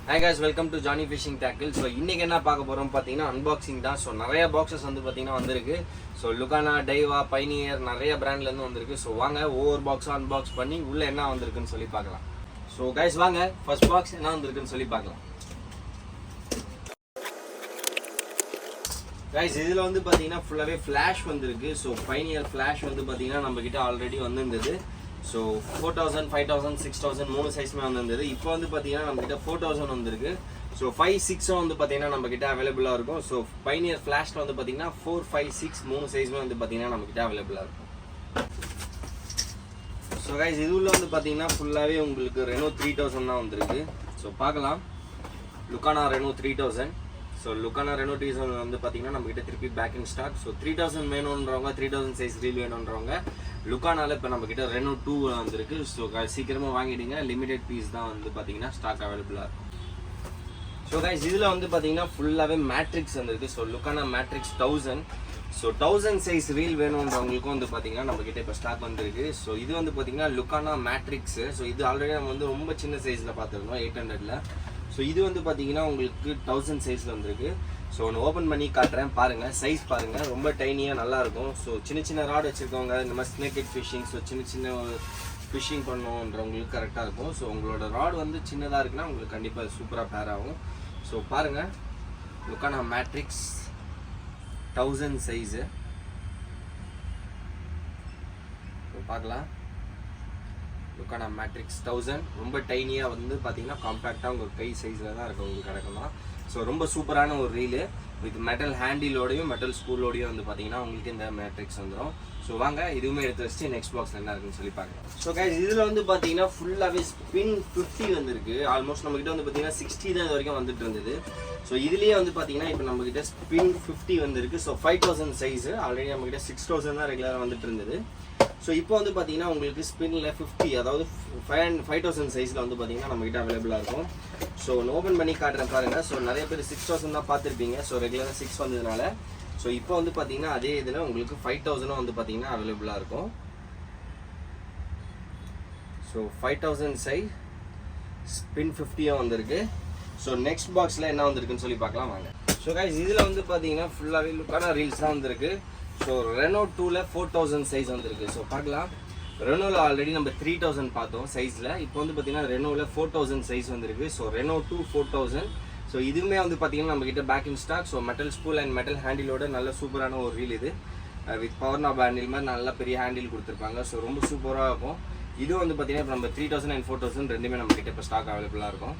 Hi guys, welcome to johnnyfishingtackle. So இன்னைக்கு என்ன பார்க்க போறோம் பாத்தீங்கன்னா unboxing தான். So நிறைய boxes வந்து பாத்தீங்கன்னா வந்திருக்கு. So Lucana, Daiwa, Pioneer நிறைய பிராண்ட்ல இருந்து வந்திருக்கு. So வாங்க ஒவ்வொரு பாக்ஸ் unbox பண்ணி உள்ள என்ன வந்திருக்குன்னு சொல்லி பார்க்கலாம். So guys வாங்க first box என்ன வந்திருக்குன்னு சொல்லி பார்க்கலாம். Guys இதுல வந்து பாத்தீங்கன்னா ஃபுல்லாவே flash வந்திருக்கு. So Pioneer flash வந்து பாத்தீங்கன்னா நம்ம கிட்ட ஆல்ரெடி வந்திருந்தது. So 4000, 5000, 6000 மூணு சைஸ்மே வந்திருந்தது. இப்போ வந்து பாத்தீங்கன்னா நம்ம கிட்ட 4000 வந்திருக்கு. So 5, 6 வந்து பாத்தீங்கன்னா நம்ம கிட்ட அவைலபிளா இருக்கும். So Pioneer Flashல வந்து பாத்தீங்கன்னா 4, 5, 6 மூணு சைஸ்மே வந்து பாத்தீங்கன்னா நம்ம கிட்ட அவைலபிளா இருக்கும். So guys இதுல வந்து பாத்தீங்கன்னா ஃபுல்லாவே உங்களுக்கு Renault 3000 தான் வந்திருக்கு. So பார்க்கலாம். Lucana Renault 3000. So Lucana Renault 3000 வந்து பாத்தீங்கன்னா நம்ம கிட்ட திருப்பி பேக் இன் ஸ்டாக். So 3000 வேணும்ன்றவங்க 3000 சைஸ் ரீல் வேணும்ன்றவங்க Lucanaல இப்போ நம்ம கிட்ட Renault 2 வந்திருக்கு. ஸோ சீக்கிரமா வாங்கிடுங்க. லிமிடெட் பீஸ் தான் வந்து பாத்தீங்கன்னா ஸ்டாக் அவைலபிளா இருக்கும். ஸோ கைஸ் இதுல வந்து பாத்தீங்கன்னா ஃபுல்லாவே மேட்ரிக்ஸ் வந்திருக்கு. So Lucana matrix 1000. So 1000 size reel வேணும்ன்றவங்களுக்கும் வந்து பாத்தீங்கன்னா நம்ம கிட்ட இப்போ ஸ்டாக் வந்திருக்கு. ஸோ இது வந்து பாத்தீங்கன்னா Lucana மேட்ரிக்ஸ். ஸோ இது ஆல்ரெடி நம்ம வந்து ரொம்ப சின்ன சைஸ்ல பார்த்துருந்தோம் 800ல. ஸோ இது வந்து பார்த்தீங்கன்னா உங்களுக்கு 1000 சைஸில் வந்திருக்கு. ஸோ ஒன்று ஓப்பன் பண்ணி காட்டுறேன் பாருங்கள். சைஸ் பாருங்கள், ரொம்ப டைனியாக நல்லாயிருக்கும். ஸோ சின்ன சின்ன ராட் வச்சுருக்கவங்க இந்த மாதிரி ஸ்னேக்கெட் ஃபிஷிங், ஸோ சின்ன சின்ன ஃபிஷிங் பண்ணணுன்றவங்களுக்கு கரெக்டாக இருக்கும். ஸோ உங்களோட ராட் வந்து சின்னதாக இருக்குன்னா உங்களுக்கு கண்டிப்பாக சூப்பராக பேர் ஆகும். ஸோ பாருங்கள், Lucana மேட்ரிக்ஸ் 1000 சைஸு பார்க்கலாம். Lucana மேட்ரிக்ஸ் 1000 ரொம்ப டைனியாக வந்து பார்த்தீங்கன்னா காம்பேக்டாக உங்கள் கை சைஸில் தான் இருக்கும் உங்களுக்கு கிடைக்குமா. ஸோ ரொம்ப சூப்பரான ஒரு ரீலு வித் மெட்டல் ஹேண்டிலோடையும் மெட்டல் ஸ்பூலோடையும் வந்து பார்த்தீங்கன்னா உங்களுக்கு இந்த மேட்ரிக்ஸ் வந்துடும். ஸோ வாங்க இதுவுமே எடுத்து வச்சுட்டு நெக்ஸ்ட் பாக்ஸில் என்ன இருக்குன்னு சொல்லி பார்க்கலாம். ஸோ கைஸ் இதில் வந்து பார்த்தீங்கன்னா ஃபுல்லாகவே ஸ்பின் 50 வந்திருக்கு. ஆல்மோஸ்ட் நம்மகிட்ட வந்து பார்த்தீங்கன்னா 60 தான் இது வரைக்கும் வந்துட்டு இருந்தது. ஸோ இதுலேயே வந்து பார்த்தீங்கன்னா இப்போ நம்மகிட்ட ஸ்பின் 50 வந்திருக்கு. ஸோ 5000 சைஸு ஆல்ரெடி நம்மகிட்ட 6000 தான் ரெகுலராக வந்துட்டு இருந்தது. ஸோ இப்போ வந்து பார்த்தீங்கன்னா உங்களுக்கு ஸ்பின்னில் 50 அதாவது 5000 சைஸில் வந்து பார்த்தீங்கன்னா நம்மகிட்ட அவைலபிளாக இருக்கும். ஸோ ஓப்பன் பண்ணி காட்டுறேன் பாருங்கள். ஸோ நிறைய பேர் 6000 தான் பார்த்துருப்பீங்க. ஸோ ரெகுலராக 6 வந்ததுனால ஸோ இப்போ வந்து பார்த்தீங்கன்னா அதே இதில் உங்களுக்கு 5000 வந்து பார்த்தீங்கன்னா அவைலபிளாக இருக்கும். ஸோ 5000 சைஸ் ஸ்பின் 50 வந்திருக்கு. ஸோ நெக்ஸ்ட் பாக்ஸில் என்ன வந்திருக்குன்னு சொல்லி பார்க்கலாம் வாங்க. ஸோ கைஸ் இதில் வந்து பார்த்தீங்கன்னா ஃபுல்லாகவே Lucana ரீல்ஸ் தான் வந்திருக்கு. ஸோ Renault 2ல 4000 சைஸ் வந்திருக்கு. ஸோ பார்க்கலாம். Renaultல ஆல்ரெடி நம்ம 3000 பார்த்தோம் சைஸில். இப்போ வந்து பார்த்தீங்கன்னா Renaultல 4000 சைஸ் வந்திருக்கு. So Renault 2 4000. ஸோ இதுவுமே வந்து பார்த்தீங்கன்னா நம்ம கிட்ட back in stock. So metal spool and metal ஹேண்டிலோட நல்ல சூப்பரான ஒரு ரீல் இது. வித் பவர் நாப் ஹேண்டில் மாதிரி நல்ல பெரிய ஹேண்டில் கொடுத்துருப்பாங்க. ஸோ ரொம்ப சூப்பராக இருக்கும். இது வந்து பார்த்தீங்கன்னா இப்போ நம்ம 3000 அண்ட் 4000 ரெண்டுமே நம்ம கிட்ட இப்போ ஸ்டாக் அவைலபிளாக இருக்கும்.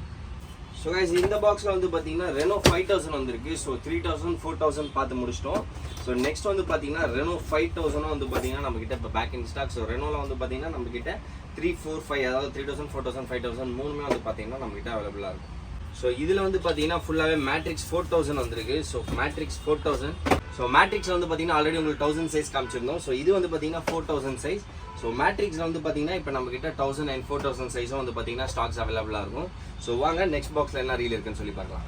ஸோ கைஸ் இந்த பாக்ஸில் வந்து பார்த்தீங்கன்னா Renault 5000 வந்திருக்கு. ஸோ 3000, 4000 பார்த்து முடிச்சிட்டோம். ஸோ நெக்ஸ்ட் வந்து பார்த்தீங்கன்னா Renault 5000 வந்து பார்த்தீங்கன்னா நம்ம கிட்ட இப்போ பேக் இன் ஸ்டாக். ஸோ Renaultல வந்து பார்த்தீங்கன்னா நம்ம கிட்ட 3, 4, 5 அதாவது 3000, 4000, 5000 மூணுமே வந்து பார்த்தீங்கன்னா நம்ம கிட்ட அவைலபிளாக இருக்கும். ஸோ இதில் வந்து பார்த்தீங்கன்னா ஃபுல்லாகவே மேட்ரிக்ஸ் 4000 வந்திருக்கு. So matrix 4000. ஸோ மேட்ரிக்ஸ் வந்து பார்த்தீங்கன்னா ஆல்ரெடி உங்களுக்கு 1000 சைஸ் காமிச்சிருந்தோம். ஸோ இது வந்து பார்த்தீங்கன்னா 4000 சைஸ். ஸோ மேட்ரிக்ஸில் வந்து பார்த்தீங்கன்னா இப்போ நம்ம கிட்ட 1000 அண்ட் 4000 சைஸும் வந்து பார்த்தீங்கன்னா ஸ்டாக்ஸ் அவைலபிளாக இருக்கும். ஸோ வாங்க நெக்ஸ்ட் பாக்ஸில் என்ன ரீல் இருக்குன்னு சொல்லி பார்க்கலாம்.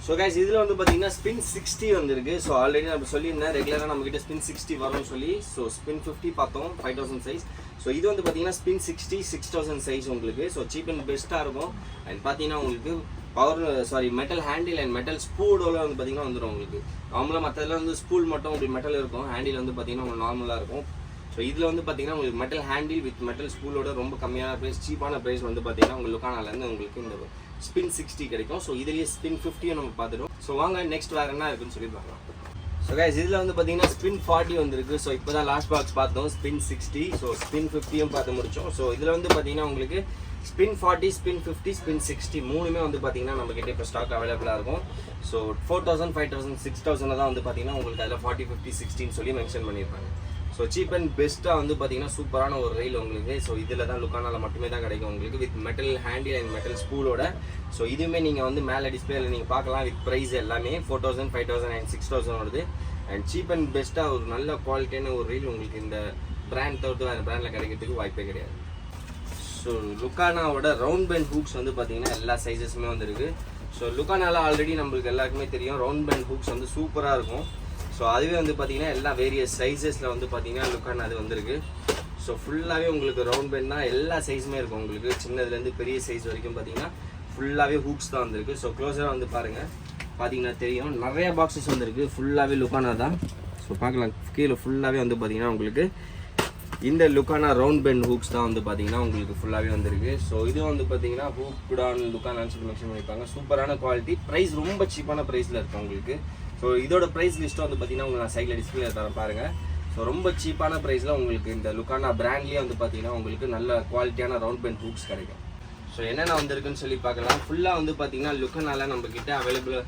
ஸோ கைஸ் இதில் வந்து பார்த்தீங்கன்னா ஸ்பின் 60 வந்திருக்கு. ஸோ ஆல்ரெடி நம்ம சொல்லியிருந்தேன் ரெகுலராக நம்ம கிட்ட ஸ்பின் 60 வரும்னு சொல்லி. ஸோ ஸ்பின் 50 பார்த்தோம் 5000 சைஸ். ஸோ இது வந்து பார்த்தீங்கன்னா ஸ்பின் 60 6000 சைஸ் உங்களுக்கு. ஸோ சீப் அண்ட் பெஸ்ட்டாக இருக்கும். அண்ட் பார்த்தீங்கன்னா உங்களுக்கு மெட்டல் ஹேண்டில் அண்ட் மெட்டல் ஸ்பூலோட வந்து பார்த்தீங்கன்னா வந்துடும் உங்களுக்கு. நார்மலாக மற்றதில் வந்து ஸ்பூல் மட்டும் உங்களுக்கு மெட்டல் இருக்கும். ஹேண்டில் வந்து பார்த்தீங்கன்னா உங்களுக்கு நார்மலாக இருக்கும். ஸோ இதில் வந்து பார்த்தீங்கன்னா உங்களுக்கு மெட்டல் ஹேண்டில் வித் மெட்டல் ஸ்பூலோட ரொம்ப கம்மியான ப்ரைஸ் சீப்பான ப்ரைஸ் வந்து பார்த்தீங்கன்னா உங்களுக்கு Lucanaலேருந்து உங்களுக்கு இந்த ஸ்பின் 60 கிடைக்கும். ஸோ இதுலேயே ஸ்பின் 50 நம்ம பார்த்துட்டோம். ஸோ வாங்க நெக்ஸ்ட் வேறு என்ன இருக்குன்னு சொல்லி பார்க்கலாம். ஸோ கைஸ் இதில் வந்து பார்த்தீங்கன்னா ஸ்பின் 40 வந்திருக்கு. ஸோ இப்போ தான் லாஸ்ட் பாக்ஸ் பார்த்தோம் ஸ்பின் 60. ஸோ ஸ்பின் 50 பார்த்து முடிச்சோம். ஸோ இதில் வந்து பார்த்தீங்கன்னா உங்களுக்கு ஸ்பின் 40, ஸ்பின் 50, ஸ்பின் 60 மூணுமே வந்து பார்த்தீங்கன்னா நம்ம கிட்ட இப்போ ஸ்டாக் அவைலபிளாக இருக்கும். ஸோ 4000, 5000, 6000 தான் வந்து பார்த்தீங்கன்னா உங்களுக்கு அதில் 40, 50, 60 சொல்லி மென்ஷன் பண்ணியிருப்பாங்க. ஸோ சீப் அண்ட் பெஸ்ட்டாக வந்து பார்த்தீங்கன்னா சூப்பரான ஒரு ரயில் உங்களுக்கு. ஸோ இதில் தான் Lucanaல மட்டுமே தான் கிடைக்கும் உங்களுக்கு with metal handle and metal ஸ்பூலோட. ஸோ இதுவுமே நீங்கள் வந்து மேலே டிஸ்பிளேல நீங்கள் பார்க்கலாம் வித் ப்ரைஸ் எல்லாமே 4000, 5000 அண்ட் 6000 வருது. அண்ட் சீப் அண்ட் பெஸ்ட்டாக ஒரு நல்ல குவாலிட்டியான ஒரு ரீல் உங்களுக்கு இந்த பிராண்ட் தவிர்த்து வேறு பிராண்டில் கிடைக்கிறதுக்கு வாய்ப்பே கிடையாது. ஸோ Lucanaவோட ரவுண்ட் பெண்ட் ஹூக்ஸ் வந்து பார்த்தீங்கன்னா எல்லா சைஸஸுமே வந்துருக்கு. ஸோ Lucanaல ஆல்ரெடி நம்மளுக்கு எல்லாருக்குமே தெரியும் ரவுண்ட் பெண்ட் ஹூக்ஸ் வந்து சூப்பராக இருக்கும். ஸோ அதுவே வந்து பார்த்தீங்கன்னா எல்லா வேரியஸ் சைஸஸில் வந்து பார்த்தீங்கன்னா Lucana அது வந்திருக்கு. ஸோ ஃபுல்லாகவே உங்களுக்கு ரவுண்ட் பெண்ட் தான் எல்லா சைஸுமே இருக்கும் உங்களுக்கு. சின்னதுலேருந்து பெரிய சைஸ் வரைக்கும் பார்த்தீங்கன்னா ஃபுல்லாகவே ஹூக்ஸ் தான் வந்திருக்கு. ஸோ க்ளோஸராக வந்து பாருங்கள், பார்த்தீங்கன்னா தெரியும் நிறைய பாக்ஸஸ் வந்திருக்கு. ஃபுல்லாகவே லுக்கானா தான். ஸோ பார்க்கலாம், கீழே ஃபுல்லாகவே வந்து பார்த்தீங்கன்னா உங்களுக்கு இந்த லுக்கானா ரவுண்ட் பெண்ட் ஹூக்ஸ் தான் வந்து பார்த்தீங்கன்னா உங்களுக்கு ஃபுல்லாகவே வந்திருக்கு. ஸோ இது வந்து பார்த்தீங்கன்னா ஹூக்டான் லுக்கானான்னு சொல்லி மென்ஷன் பண்ணியிருப்பாங்க. சூப்பரான குவாலிட்டி, ப்ரைஸ் ரொம்ப சீப்பான ப்ரைஸில் இருக்குது உங்களுக்கு. ஸோ இதோட ப்ரைஸ் லிஸ்ட்டு வந்து பார்த்தீங்கன்னா உங்களுக்கு நான் சைடில் டிஸ்பிளே தரேன் பாருங்கள். ஸோ ரொம்ப சீப்பான ப்ரைஸில் உங்களுக்கு இந்த லுக்கானா பிராண்ட்லேயே வந்து பார்த்தீங்கன்னா உங்களுக்கு நல்ல குவாலிட்டியான ரவுண்ட் பெண்ட் ஹூக்ஸ் கிடைக்கும். ஸோ என்னென்ன வந்திருக்குன்னு சொல்லி பார்க்கலாம். ஃபுல்லாக வந்து பார்த்தீங்கன்னா லுக்கானால நம்மக்கிட்ட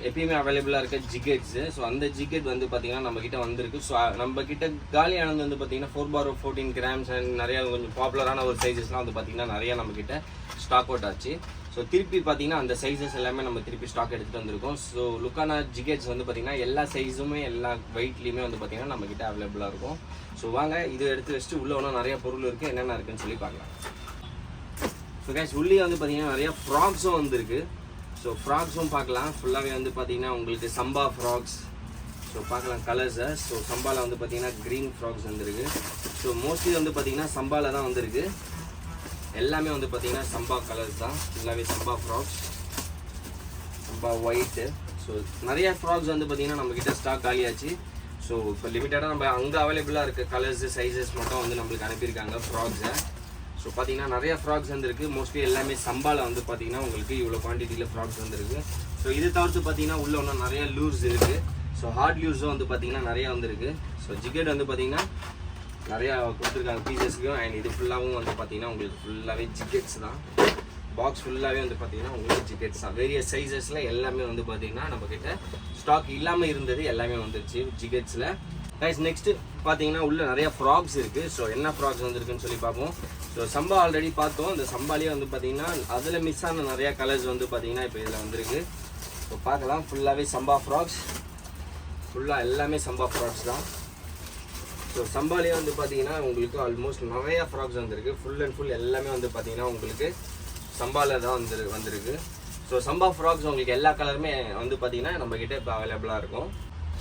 எப்பயுமே அவைலபிளாக இருக்க ஜிகெட்ஸு. ஸோ அந்த ஜிகெட் வந்து பார்த்தீங்கன்னா நம்மக்கிட்ட வந்திருக்கு. ஸோ நம்மக்கிட்ட காலியானது வந்து பார்த்தீங்கன்னா 4/14 கிராம்ஸ் அண்ட் நிறையா கொஞ்சம் பாப்புலரான ஒரு சைஸஸ்லாம் வந்து பார்த்தீங்கன்னா நிறையா நம்மக்கிட்ட ஸ்டாக் அவுட் ஆச்சு. ஸோ திருப்பி பார்த்தீங்கன்னா அந்த சைஸஸ் எல்லாமே நம்ம திருப்பி ஸ்டாக் எடுத்துகிட்டு வந்திருக்கோம். ஸோ லுக்கானா ஜிகெட்ஸ் வந்து பார்த்தீங்கன்னா எல்லா சைஸுமே எல்லா வெயிட்லேயுமே வந்து பார்த்தீங்கன்னா நம்மக்கிட்ட அவைலபிளாக இருக்கும். ஸோ வாங்க இது எடுத்து வச்சுட்டு உள்ளே ஒன்றும் நிறையா பொருள் இருக்குது, என்னென்ன இருக்குன்னு சொல்லி பார்க்கலாம். ஸோ கைஸ் உள்ளே வந்து பார்த்தீங்கன்னா நிறையா ஃப்ராக்ஸும் வந்துருக்கு. ஸோ ஃப்ராக்ஸும் பார்க்கலாம். ஃபுல்லாகவே வந்து பார்த்தீங்கன்னா உங்களுக்கு சம்பா ஃப்ராக்ஸ். ஸோ பார்க்கலாம் கலர்ஸை. ஸோ சம்பாவில் வந்து பார்த்தீங்கன்னா க்ரீன் ஃப்ராக்ஸ் வந்துருக்கு. ஸோ மோஸ்ட்லி வந்து பார்த்தீங்கன்னா சம்பாவில் தான் வந்திருக்கு. எல்லாமே வந்து பார்த்தீங்கன்னா சம்பா கலர்ஸ் தான். ஃபுல்லாகவே சம்பா ஃப்ராக்ஸ், சம்பா ஒயிட்டு. ஸோ நிறையா ஃப்ராக்ஸ் வந்து பார்த்தீங்கன்னா நம்மக்கிட்ட ஸ்டாக் காலியாச்சு. ஸோ இப்போ லிமிட்டடாக நம்ம அங்கே அவைலபிளாக இருக்க கலர்ஸு சைஸஸ் மட்டும் வந்து நம்மளுக்கு அனுப்பியிருக்காங்க ஃப்ராக்ஸை. ஸோ பார்த்தீங்கன்னா நிறையா ஃப்ராக்ஸ் வந்துருக்கு. மோஸ்ட்லி எல்லாமே சம்பாவில் வந்து பார்த்தீங்கன்னா உங்களுக்கு இவ்வளோ குவான்டிட்டியில் ஃப்ராக்ஸ் வந்துருக்கு. ஸோ இது தவிர்த்து பார்த்தீங்கன்னா உள்ள ஒன்றும் நிறையா லூர்ஸ் இருக்குது. ஸோ ஹார்ட் லூர்ஸும் வந்து பார்த்தீங்கன்னா நிறையா வந்துருக்கு. ஸோ ஜிகெட் வந்து பார்த்தீங்கன்னா நிறையா கொடுத்துருக்காங்க பீசஸ்க்கும். அண்ட் இது ஃபுல்லாகவும் வந்து பார்த்தீங்கன்னா உங்களுக்கு ஃபுல்லாகவே ஜிகெட்ஸ் தான். பாக்ஸ் ஃபுல்லாகவே வந்து பார்த்தீங்கன்னா உங்களுக்கு ஜிகெட்ஸ் தான். வேரியஸ் சைஸஸில் எல்லாமே வந்து பார்த்தீங்கன்னா நம்மக்கிட்ட ஸ்டாக் இல்லாமல் இருந்தது எல்லாமே வந்துருச்சு ஜிகெட்ஸில். கைஸ் நெக்ஸ்ட்டு பார்த்தீங்கன்னா உள்ள நிறையா ஃப்ராக்ஸ் இருக்குது. ஸோ என்ன ஃப்ராக்ஸ் வந்துருக்குன்னு சொல்லி பார்ப்போம். ஸோ சம்பா ஆல்ரெடி பார்த்தோம். இந்த சம்பாலேயே வந்து பார்த்தீங்கன்னா அதில் மிஸ் ஆன நிறையா கலர்ஸ் வந்து பார்த்தீங்கன்னா இப்போ இதில் வந்துருக்கு. ஸோ பார்க்கலாம், ஃபுல்லாகவே சம்பா ஃப்ராக்ஸ், ஃபுல்லாக எல்லாமே சம்பா ஃப்ராக்ஸ் தான். ஸோ சம்பாலேயே வந்து பார்த்தீங்கன்னா உங்களுக்கு ஆல்மோஸ்ட் நிறையா ஃப்ராக்ஸ் வந்துருக்கு. ஃபுல் அண்ட் ஃபுல் எல்லாமே வந்து பார்த்தீங்கன்னா உங்களுக்கு சம்பாவில் தான் வந்திருக்கு. ஸோ சம்பா ஃப்ராக்ஸ் உங்களுக்கு எல்லா கலருமே வந்து பார்த்தீங்கன்னா நம்மக்கிட்ட இப்போ அவைலபிளாக இருக்கும்.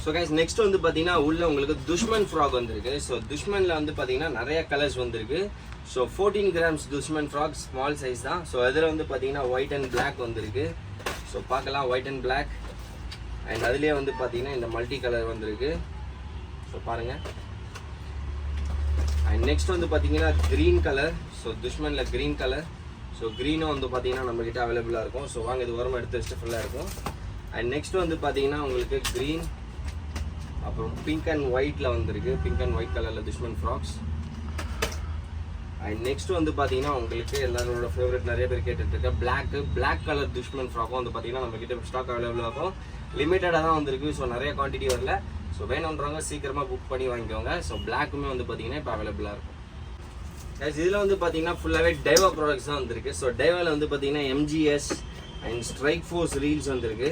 ஸோ கைஸ் நெக்ஸ்ட் வந்து பார்த்தீங்கன்னா உள்ள உங்களுக்கு துஷ்மன் ஃப்ராக் வந்திருக்கு. ஸோ துஷ்மனில் வந்து பார்த்தீங்கன்னா நிறைய கலர்ஸ் வந்திருக்கு. So 14 grams Dushman frog small size தான். ஸோ அதில் வந்து பார்த்தீங்கன்னா ஒயிட் அண்ட் பிளாக் வந்திருக்கு. ஸோ பார்க்கலாம், ஒயிட் அண்ட் பிளாக். அண்ட் அதுலேயே வந்து பார்த்தீங்கன்னா இந்த மல்டி கலர் வந்திருக்கு. ஸோ பாருங்கள். அண்ட் நெக்ஸ்ட் வந்து பார்த்தீங்கன்னா க்ரீன் கலர். ஸோ துஷ்மனில் க்ரீன் கலர். ஸோ க்ரீனும் வந்து பார்த்தீங்கன்னா நம்மக்கிட்ட அவைலபிளாக இருக்கும். ஸோ வாங்க இது ஓரமாக எடுத்து வச்சுட்டு ஃபுல்லாக இருக்கும். அண்ட் நெக்ஸ்ட் வந்து பார்த்தீங்கன்னா உங்களுக்கு க்ரீன், அப்புறம் பிங்க் அண்ட் ஒயிட்டில் வந்திருக்கு. பிங்க் அண்ட் ஒயிட் கலரில் துஷ்மன் ஃப்ராக்ஸ். அண்ட் நெக்ஸ்ட் வந்து பார்த்தீங்கன்னா உங்களுக்கு எல்லாரோட ஃபேவரட் நிறைய பேர் கேட்டுட்ருக்க பிளாக் கலர் துஷ்மன் ஃப்ராக்கும் வந்து பார்த்தீங்கன்னா நம்மக்கிட்ட ஸ்டாக் அவைலபிளாக இருக்கும். லிமிட்டடாக தான் வந்திருக்கு. ஸோ நிறைய குவான்டிட்டி வரல. ஸோ வேணுன்றவங்க சீக்கிரமாக புக் பண்ணி வாங்கிக்கோங்க. ஸோ பிளாக்குமே வந்து பார்த்தீங்கன்னா இப்போ அவைலபிளாக இருக்கும். இதில் வந்து பார்த்தீங்கன்னா ஃபுல்லாகவே டைவா ப்ராடக்ட்ஸ் தான் வந்திருக்கு. ஸோ டைவாவில் வந்து பார்த்தீங்கன்னா MGS and strike force reels வந்திருக்கு.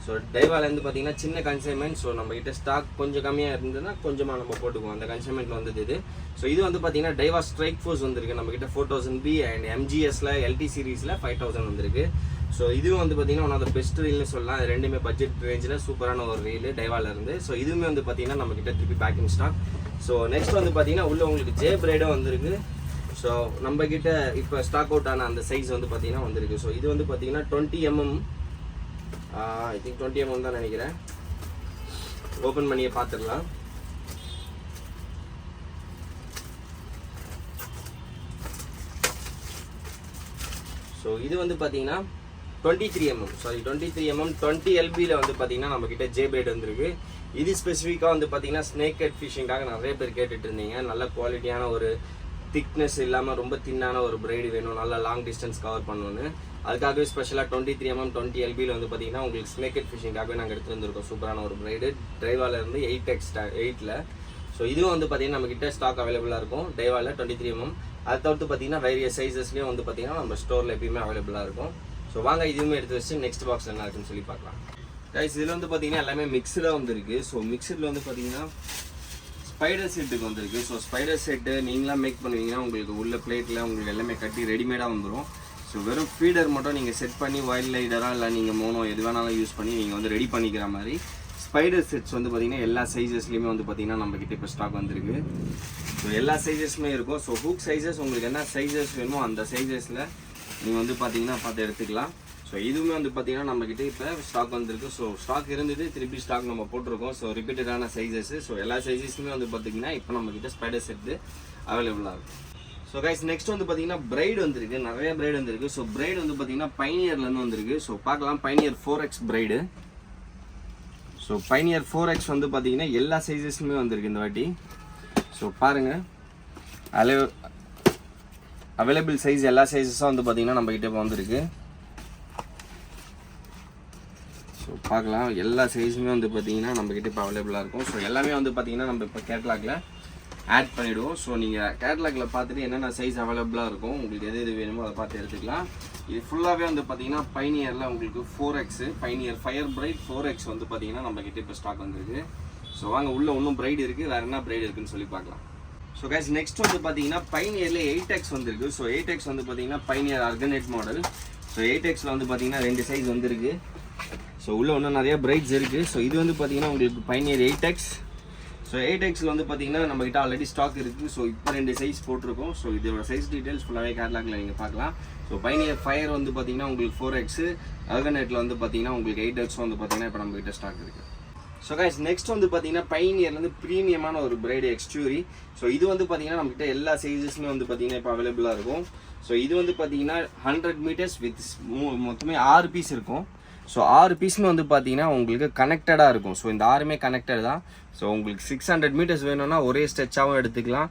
ஸோ டைவாலேருந்து பார்த்தீங்கன்னா சின்ன கன்சைன்மெண்ட். ஸோ நம்மகிட்ட ஸ்டாக் கொஞ்சம் கம்மியாக இருந்ததுன்னா கொஞ்சமாக நம்ம போட்டுக்குவோம். அந்த கன்சைன்மெண்ட்டில் வந்தது இது. ஸோ இது வந்து பார்த்தீங்கன்னா டைவா ஸ்ட்ரைக் ஃபோர்ஸ் வந்திருக்கு. நம்மகிட்ட 4000B அண்ட் MGSல LT சீரீஸில் 5000 வந்திருக்கு. ஸோ இதுவும் வந்து பார்த்தீங்கன்னா ஒன் ஆஃப் த பெஸ்ட் ரீல்னு சொல்லலாம். அது ரெண்டுமே பட்ஜெட் ரேஞ்சில் சூப்பரான ஒரு ரீல் டைவாலேருந்து. ஸோ இதுவுமே வந்து பார்த்தீங்கன்னா நம்மக்கிட்ட திருப்பி பேக்கிங் ஸ்டாக். ஸோ நெக்ஸ்ட் வந்து பார்த்தீங்கன்னா உள்ள உங்களுக்கு ஜே பிரைடும் வந்திருக்கு. ஸோ நம்மக்கிட்ட இப்போ ஸ்டாக் அவுட் ஆன அந்த சைஸ் வந்து பார்த்தீங்கன்னா வந்திருக்கு. ஸோ இது வந்து பார்த்தீங்கன்னா 20mm, ஐ திங்க் 20mm தான் நினைக்கிறேன். ஓப்பன் பண்ணியே பார்த்துடலாம். ஸோ இது வந்து பார்த்தீங்கன்னா 23mm, 20LBயில் வந்து பார்த்தீங்கன்னா நம்மக்கிட்ட ஜே பிரைட் வந்திருக்கு. இது ஸ்பெசிஃபிக்காக வந்து பார்த்தீங்கன்னா ஸ்னேக் ஹெட் ஃபிஷிங்காக நிறைய பேர் கேட்டுட்டு இருந்தீங்க. நல்ல குவாலிட்டியான ஒரு திக்னஸ் இல்லாமல் ரொம்ப தின்னான ஒரு பிரைடு வேணும், நல்லா லாங் டிஸ்டன்ஸ் கவர் பண்ணணுன்னு. அதுக்காகவே ஸ்பெஷலாக 23mm 20LBயில் வந்து பார்த்தீங்கன்னா உங்களுக்கு ஸ்னேக் ஹெட் ஃபிஷிங்காகவே நாங்கள் எடுத்துகிட்டு வந்திருக்கோம். சூப்பரான ஒரு பிரைடு டைவாலேருந்து 8X8ல். ஸோ இதுவும் வந்து பார்த்தீங்கன்னா நம்மக்கிட்ட ஸ்டாக் அவைலபிளாக இருக்கும் டைவாவில் 23mm. அதை தவிர்த்து பார்த்தீங்கன்னா வேரியஸ் சைஸஸ்லேயும் வந்து பார்த்தீங்கன்னா நம்ம ஸ்டோரில் எப்பயுமே அவைலபிளாக இருக்கும். ஸோ வாங்க இதுவுமே எடுத்து வச்சு நெக்ஸ்ட் பாக்ஸ் என்ன இருக்குன்னு சொல்லி பார்க்கலாம். கைஸ் இதில் வந்து பார்த்தீங்கன்னா எல்லாமே மிக்ஸ்டாக வந்துருக்கு. ஸோ மிக்சடில் வந்து பார்த்தீங்கன்னா ஸ்பைடர் செட்டுக்கு வந்திருக்கு. ஸோ ஸ்பைடர் செட்டு நீங்களாம் மேக் பண்ணுவீங்கன்னா உங்களுக்கு உள்ள பிளேட்டில் உங்களுக்கு எல்லாமே கட்டி ரெடிமேடாக வந்துடும். ஸோ வெறும் ஃபீடர் மட்டும் நீங்கள் செட் பண்ணி வைல்ட் லைடராக இல்லை நீங்கள் மோனோ எது வேணாலும் யூஸ் பண்ணி நீங்கள் வந்து ரெடி பண்ணிக்கிற மாதிரி ஸ்பைடர் செட்ஸ் வந்து பார்த்தீங்கன்னா எல்லா சைஸஸ்லையுமே வந்து பார்த்தீங்கன்னா நம்மக்கிட்ட இப்போ ஸ்டாக் வந்திருக்கு. ஸோ எல்லா சைஸஸுமே இருக்கும். ஸோ ஹூக் சைஸஸ் உங்களுக்கு என்ன சைஸஸ் வேணுமோ அந்த சைஸஸில் நீங்கள் வந்து பார்த்தீங்கன்னா பார்த்து எடுத்துக்கலாம். ஸோ இதுவுமே வந்து பார்த்தீங்கன்னா நம்மக்கிட்ட இப்போ ஸ்டாக் வந்திருக்கு. ஸோ ஸ்டாக் இருந்தது, திருப்பி ஸ்டாக் நம்ம போட்டிருக்கோம். So ரிப்பீட்டடான sizes. ஸோ எல்லா சைஸஸுமே வந்து பார்த்தீங்கன்னா இப்போ நம்மக்கிட்ட ஸ்பைடர் செட்டு அவைலபிளாக இருக்கும். ஸோ கைஸ் நெக்ஸ்ட் வந்து பார்த்தீங்கன்னா பிரைட் வந்திருக்கு, நிறைய பிரைட் வந்திருக்கு. ஸோ பிரைட் வந்து பார்த்தீங்கன்னா பைனியர்லேருந்து வந்திருக்கு. ஸோ பார்க்கலாம், Pioneer 4X bride. So Pioneer 4X வந்து பார்த்தீங்கன்னா எல்லா சைஸஸுமே வந்திருக்கு இந்த வாட்டி. ஸோ பாருங்கள், அவைலபிள் சைஸ் எல்லா சைஸஸும் வந்து பார்த்தீங்கன்னா நம்மக்கிட்ட இப்போ வந்திருக்கு. ஸோ பார்க்கலாம், எல்லா சைஸுமே வந்து பார்த்தீங்கன்னா நம்மக்கிட்ட இப்போ அவைலபிளாக இருக்கும். ஸோ எல்லாமே வந்து பார்த்தீங்கன்னா நம்ம இப்போ கேட்லாகில் ஆட் பண்ணிவிடுவோம். ஸோ நீங்கள் கேட்லாகில் பார்த்துட்டு என்னென்ன சைஸ் அவைலபிளாக இருக்கும், உங்களுக்கு எது எது வேணுமோ அதை பார்த்து எடுத்துக்கலாம். இது ஃபுல்லாகவே வந்து பார்த்தீங்கன்னா பைனியரில் உங்களுக்கு 4X Pioneer fire bright 4X வந்து பார்த்தீங்கன்னா நம்மக்கிட்ட இப்போ ஸ்டாக் வந்திருக்கு. ஸோ வாங்க உள்ளே இன்னும் பிரைட் இருக்குது, வேறு என்ன பிரைட் இருக்குதுன்னு சொல்லி பார்க்கலாம். ஸோ கைஸ் நெக்ஸ்ட் வந்து பார்த்தீங்கன்னா பைனியரில் 8X வந்திருக்கு. ஸோ 8X வந்து பார்த்தீங்கன்னா பைனியர் ஆர்கனைட் மாடல். ஸோ 8Xல வந்து பார்த்தீங்கன்னா 2 சைஸ் வந்திருக்கு. ஸோ உள்ளே இன்னும் நிறைய பிரைட்ஸ் இருக்குது. ஸோ இது வந்து பார்த்தீங்கன்னா உங்களுக்கு பைனியர் 8X. ஸோ 8Xல வந்து பார்த்தீங்கன்னா நம்மகிட்ட ஆல்ரெடி ஸ்டாக் இருக்குது. ஸோ இப்போ 2 சைஸ் போட்டிருக்கோம். ஸோ இதோட சைஸ் டீட்டெயில்ஸ் ஃபுல்லாகவே கேட்லாகில் நீங்கள் பார்க்கலாம். ஸோ பைனியர் ஃபயர் வந்து பார்த்தீங்கன்னா உங்களுக்கு 4X, ஆர்கனைட்டில் வந்து பார்த்தீங்கன்னா உங்களுக்கு 8X வந்து பார்த்தீங்கன்னா இப்போ நம்மகிட்ட ஸ்டாக் இருக்குது. ஸோ கைஸ் நெக்ஸ்ட் வந்து பார்த்தீங்கன்னா பைனியர்லேருந்து ப்ரீமியமான ஒரு பிரைடு எக்ஸ்டூரி. ஸோ இது வந்து பார்த்தீங்கன்னா நம்மகிட்ட எல்லா சைஸஸுமே வந்து பார்த்தீங்கன்னா இப்போ அவைலபிளாக இருக்கும். ஸோ இது வந்து பார்த்தீங்கன்னா 100 மீட்டர்ஸ் வித் மொத்தமே 6 பீஸ் இருக்கும். ஸோ 6 பீஸுமே வந்து பார்த்தீங்கன்னா உங்களுக்கு கனெக்டடாக இருக்கும். ஸோ இந்த 6மே கனெக்டட் தான். ஸோ உங்களுக்கு 600 மீட்டர்ஸ் வேணும்னா ஒரே ஸ்ட்ரெச்சாகவும் எடுத்துக்கலாம்.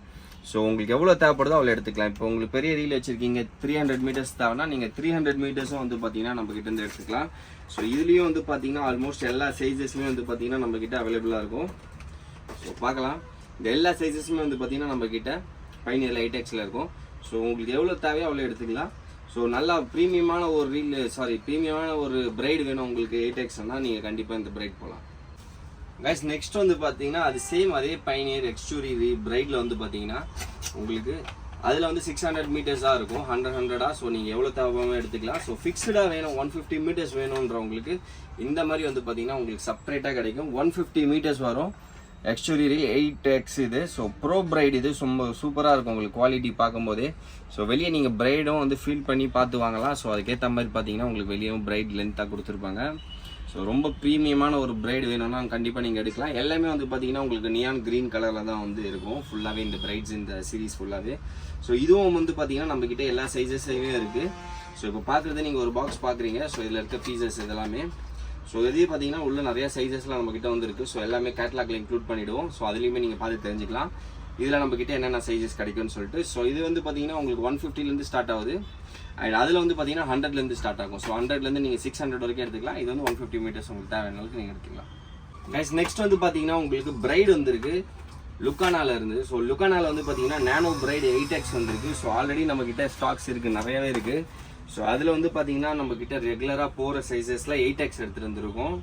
ஸோ உங்களுக்கு எவ்வளோ தேவைப்படுதோ அவ்வளோ எடுத்துக்கலாம். இப்போ உங்களுக்கு பெரிய ரீல் வச்சுருக்கீங்க, 300 மீட்டர்ஸ் தேவைன்னா நீங்கள் 300 மீட்டர்ஸும் வந்து பார்த்தீங்கன்னா நம்மக்கிட்டேருந்து எடுத்துக்கலாம். ஸோ இதுலேயும் வந்து பார்த்தீங்கன்னா ஆல்மோஸ்ட் எல்லா சைஸஸுமே வந்து பார்த்தீங்கன்னா நம்மக்கிட்ட அவைலபிளாக இருக்கும். ஸோ பார்க்கலாம், இந்த எல்லா சைஸஸுமே வந்து பார்த்தீங்கன்னா நம்மக்கிட்ட பைனியர் 8Xல இருக்கும். ஸோ உங்களுக்கு எவ்வளோ தேவையோ அவ்வளோ எடுத்துக்கலாம். ஸோ நல்லா ப்ரீமியமான ஒரு ப்ரீமியமான ஒரு பிரைடு வேணும் உங்களுக்கு 8Xனா நீங்கள் கண்டிப்பாக இந்த பிரைட் போகலாம். கைஸ் நெக்ஸ்ட் வந்து பார்த்தீங்கன்னா அது சேம் அதே பைனியர் எக்ஸ்டூரி பிரைடில் வந்து பார்த்தீங்கன்னா உங்களுக்கு அதில் வந்து 600 மீட்டர்ஸாக இருக்கும், 100 ஸோ நீங்கள் எவ்வளோ தேவையான எடுத்துக்கலாம். ஸோ ஃபிக்ஸ்டாக வேணும் 150 மீட்டர்ஸ் வேணுன்றவங்களுக்கு இந்த மாதிரி வந்து பார்த்தீங்கன்னா உங்களுக்கு செப்பரேட்டாக கிடைக்கும். 150 மீட்டர்ஸ் வரும் எக்ஸ்டூரி 8X இது. ஸோ ப்ரோ பிரைட் இது ரொம்ப சூப்பராக இருக்கும் உங்களுக்கு குவாலிட்டி பார்க்கும்போதே. ஸோ வெளியே நீங்கள் பிரைடும் வந்து ஃபீல் பண்ணி பார்த்து வாங்கலாம். ஸோ அதுக்கேற்ற மாதிரி பார்த்தீங்கன்னா உங்களுக்கு வெளியேவும் பிரைட் லென்த்தாக கொடுத்துருப்பாங்க. ஸோ ரொம்ப ப்ரீமியமான ஒரு பிரைடு வேணும்னா கண்டிப்பாக நீங்கள் எடுக்கலாம். எல்லாமே வந்து பார்த்தீங்கன்னா உங்களுக்கு நியான் க்ரீன் கலரில் தான் வந்து இருக்கும் ஃபுல்லாகவே இந்த பிரைட்ஸ் இந்த சீரீஸ் ஃபுல்லாகவே. ஸோ இதுவும் வந்து பார்த்தீங்கன்னா நம்மக்கிட்ட எல்லா சைஸஸையுமே இருக்குது. ஸோ இப்போ பார்க்குறது நீங்கள் ஒரு பாக்ஸ் பார்க்குறீங்க. ஸோ இதில் இருக்க பீசஸ் இதெல்லாமே. ஸோ இதே பார்த்தீங்கன்னா உள்ள நிறைய சைஸஸ்லாம் நம்மக்கிட்ட வந்துருக்கு. ஸோ எல்லாமே கேட்லாகில் இன்க்ளூட் பண்ணிவிடுவோம். ஸோ அதுலேயுமே நீங்கள் பார்த்து தெரிஞ்சுக்கலாம் இதில் நம்மக்கிட்ட என்னென்ன சைஸஸ் கிடைக்கும்னு சொல்லிட்டு. ஸோ இது வந்து பார்த்தீங்கன்னா உங்களுக்கு 150லேருந்து ஸ்டார்ட் ஆகுது. அண்ட் அதில் வந்து பார்த்தீங்கன்னா 100லேருந்து ஸ்டார்ட் ஆகும். ஸோ 100லேருந்து நீங்கள் 600 வரைக்கும் எடுத்துக்கலாம். இது வந்து 150 மீட்டர்ஸ் உங்களுக்கு தேவையான அளவுக்கு நீங்கள் எடுத்துக்கலாம். கைஸ் நெக்ஸ்ட் வந்து பார்த்தீங்கன்னா உங்களுக்கு பிரைடு வந்துருக்கு லுக்கானால இருந்து. ஸோ லுக்கானால வந்து பார்த்தீங்கன்னா நானோ பிரைடு 8X வந்திருக்கு. ஸோ ஆல்ரெடி நம்மக்கிட்ட ஸ்டாக்ஸ் இருக்குது, நிறையவே இருக்குது. ஸோ அதில் வந்து பார்த்தீங்கன்னா நம்மக்கிட்ட ரெகுலராக போகிற சைஸஸில் 8X எடுத்துகிட்டு வந்துருக்கோம்.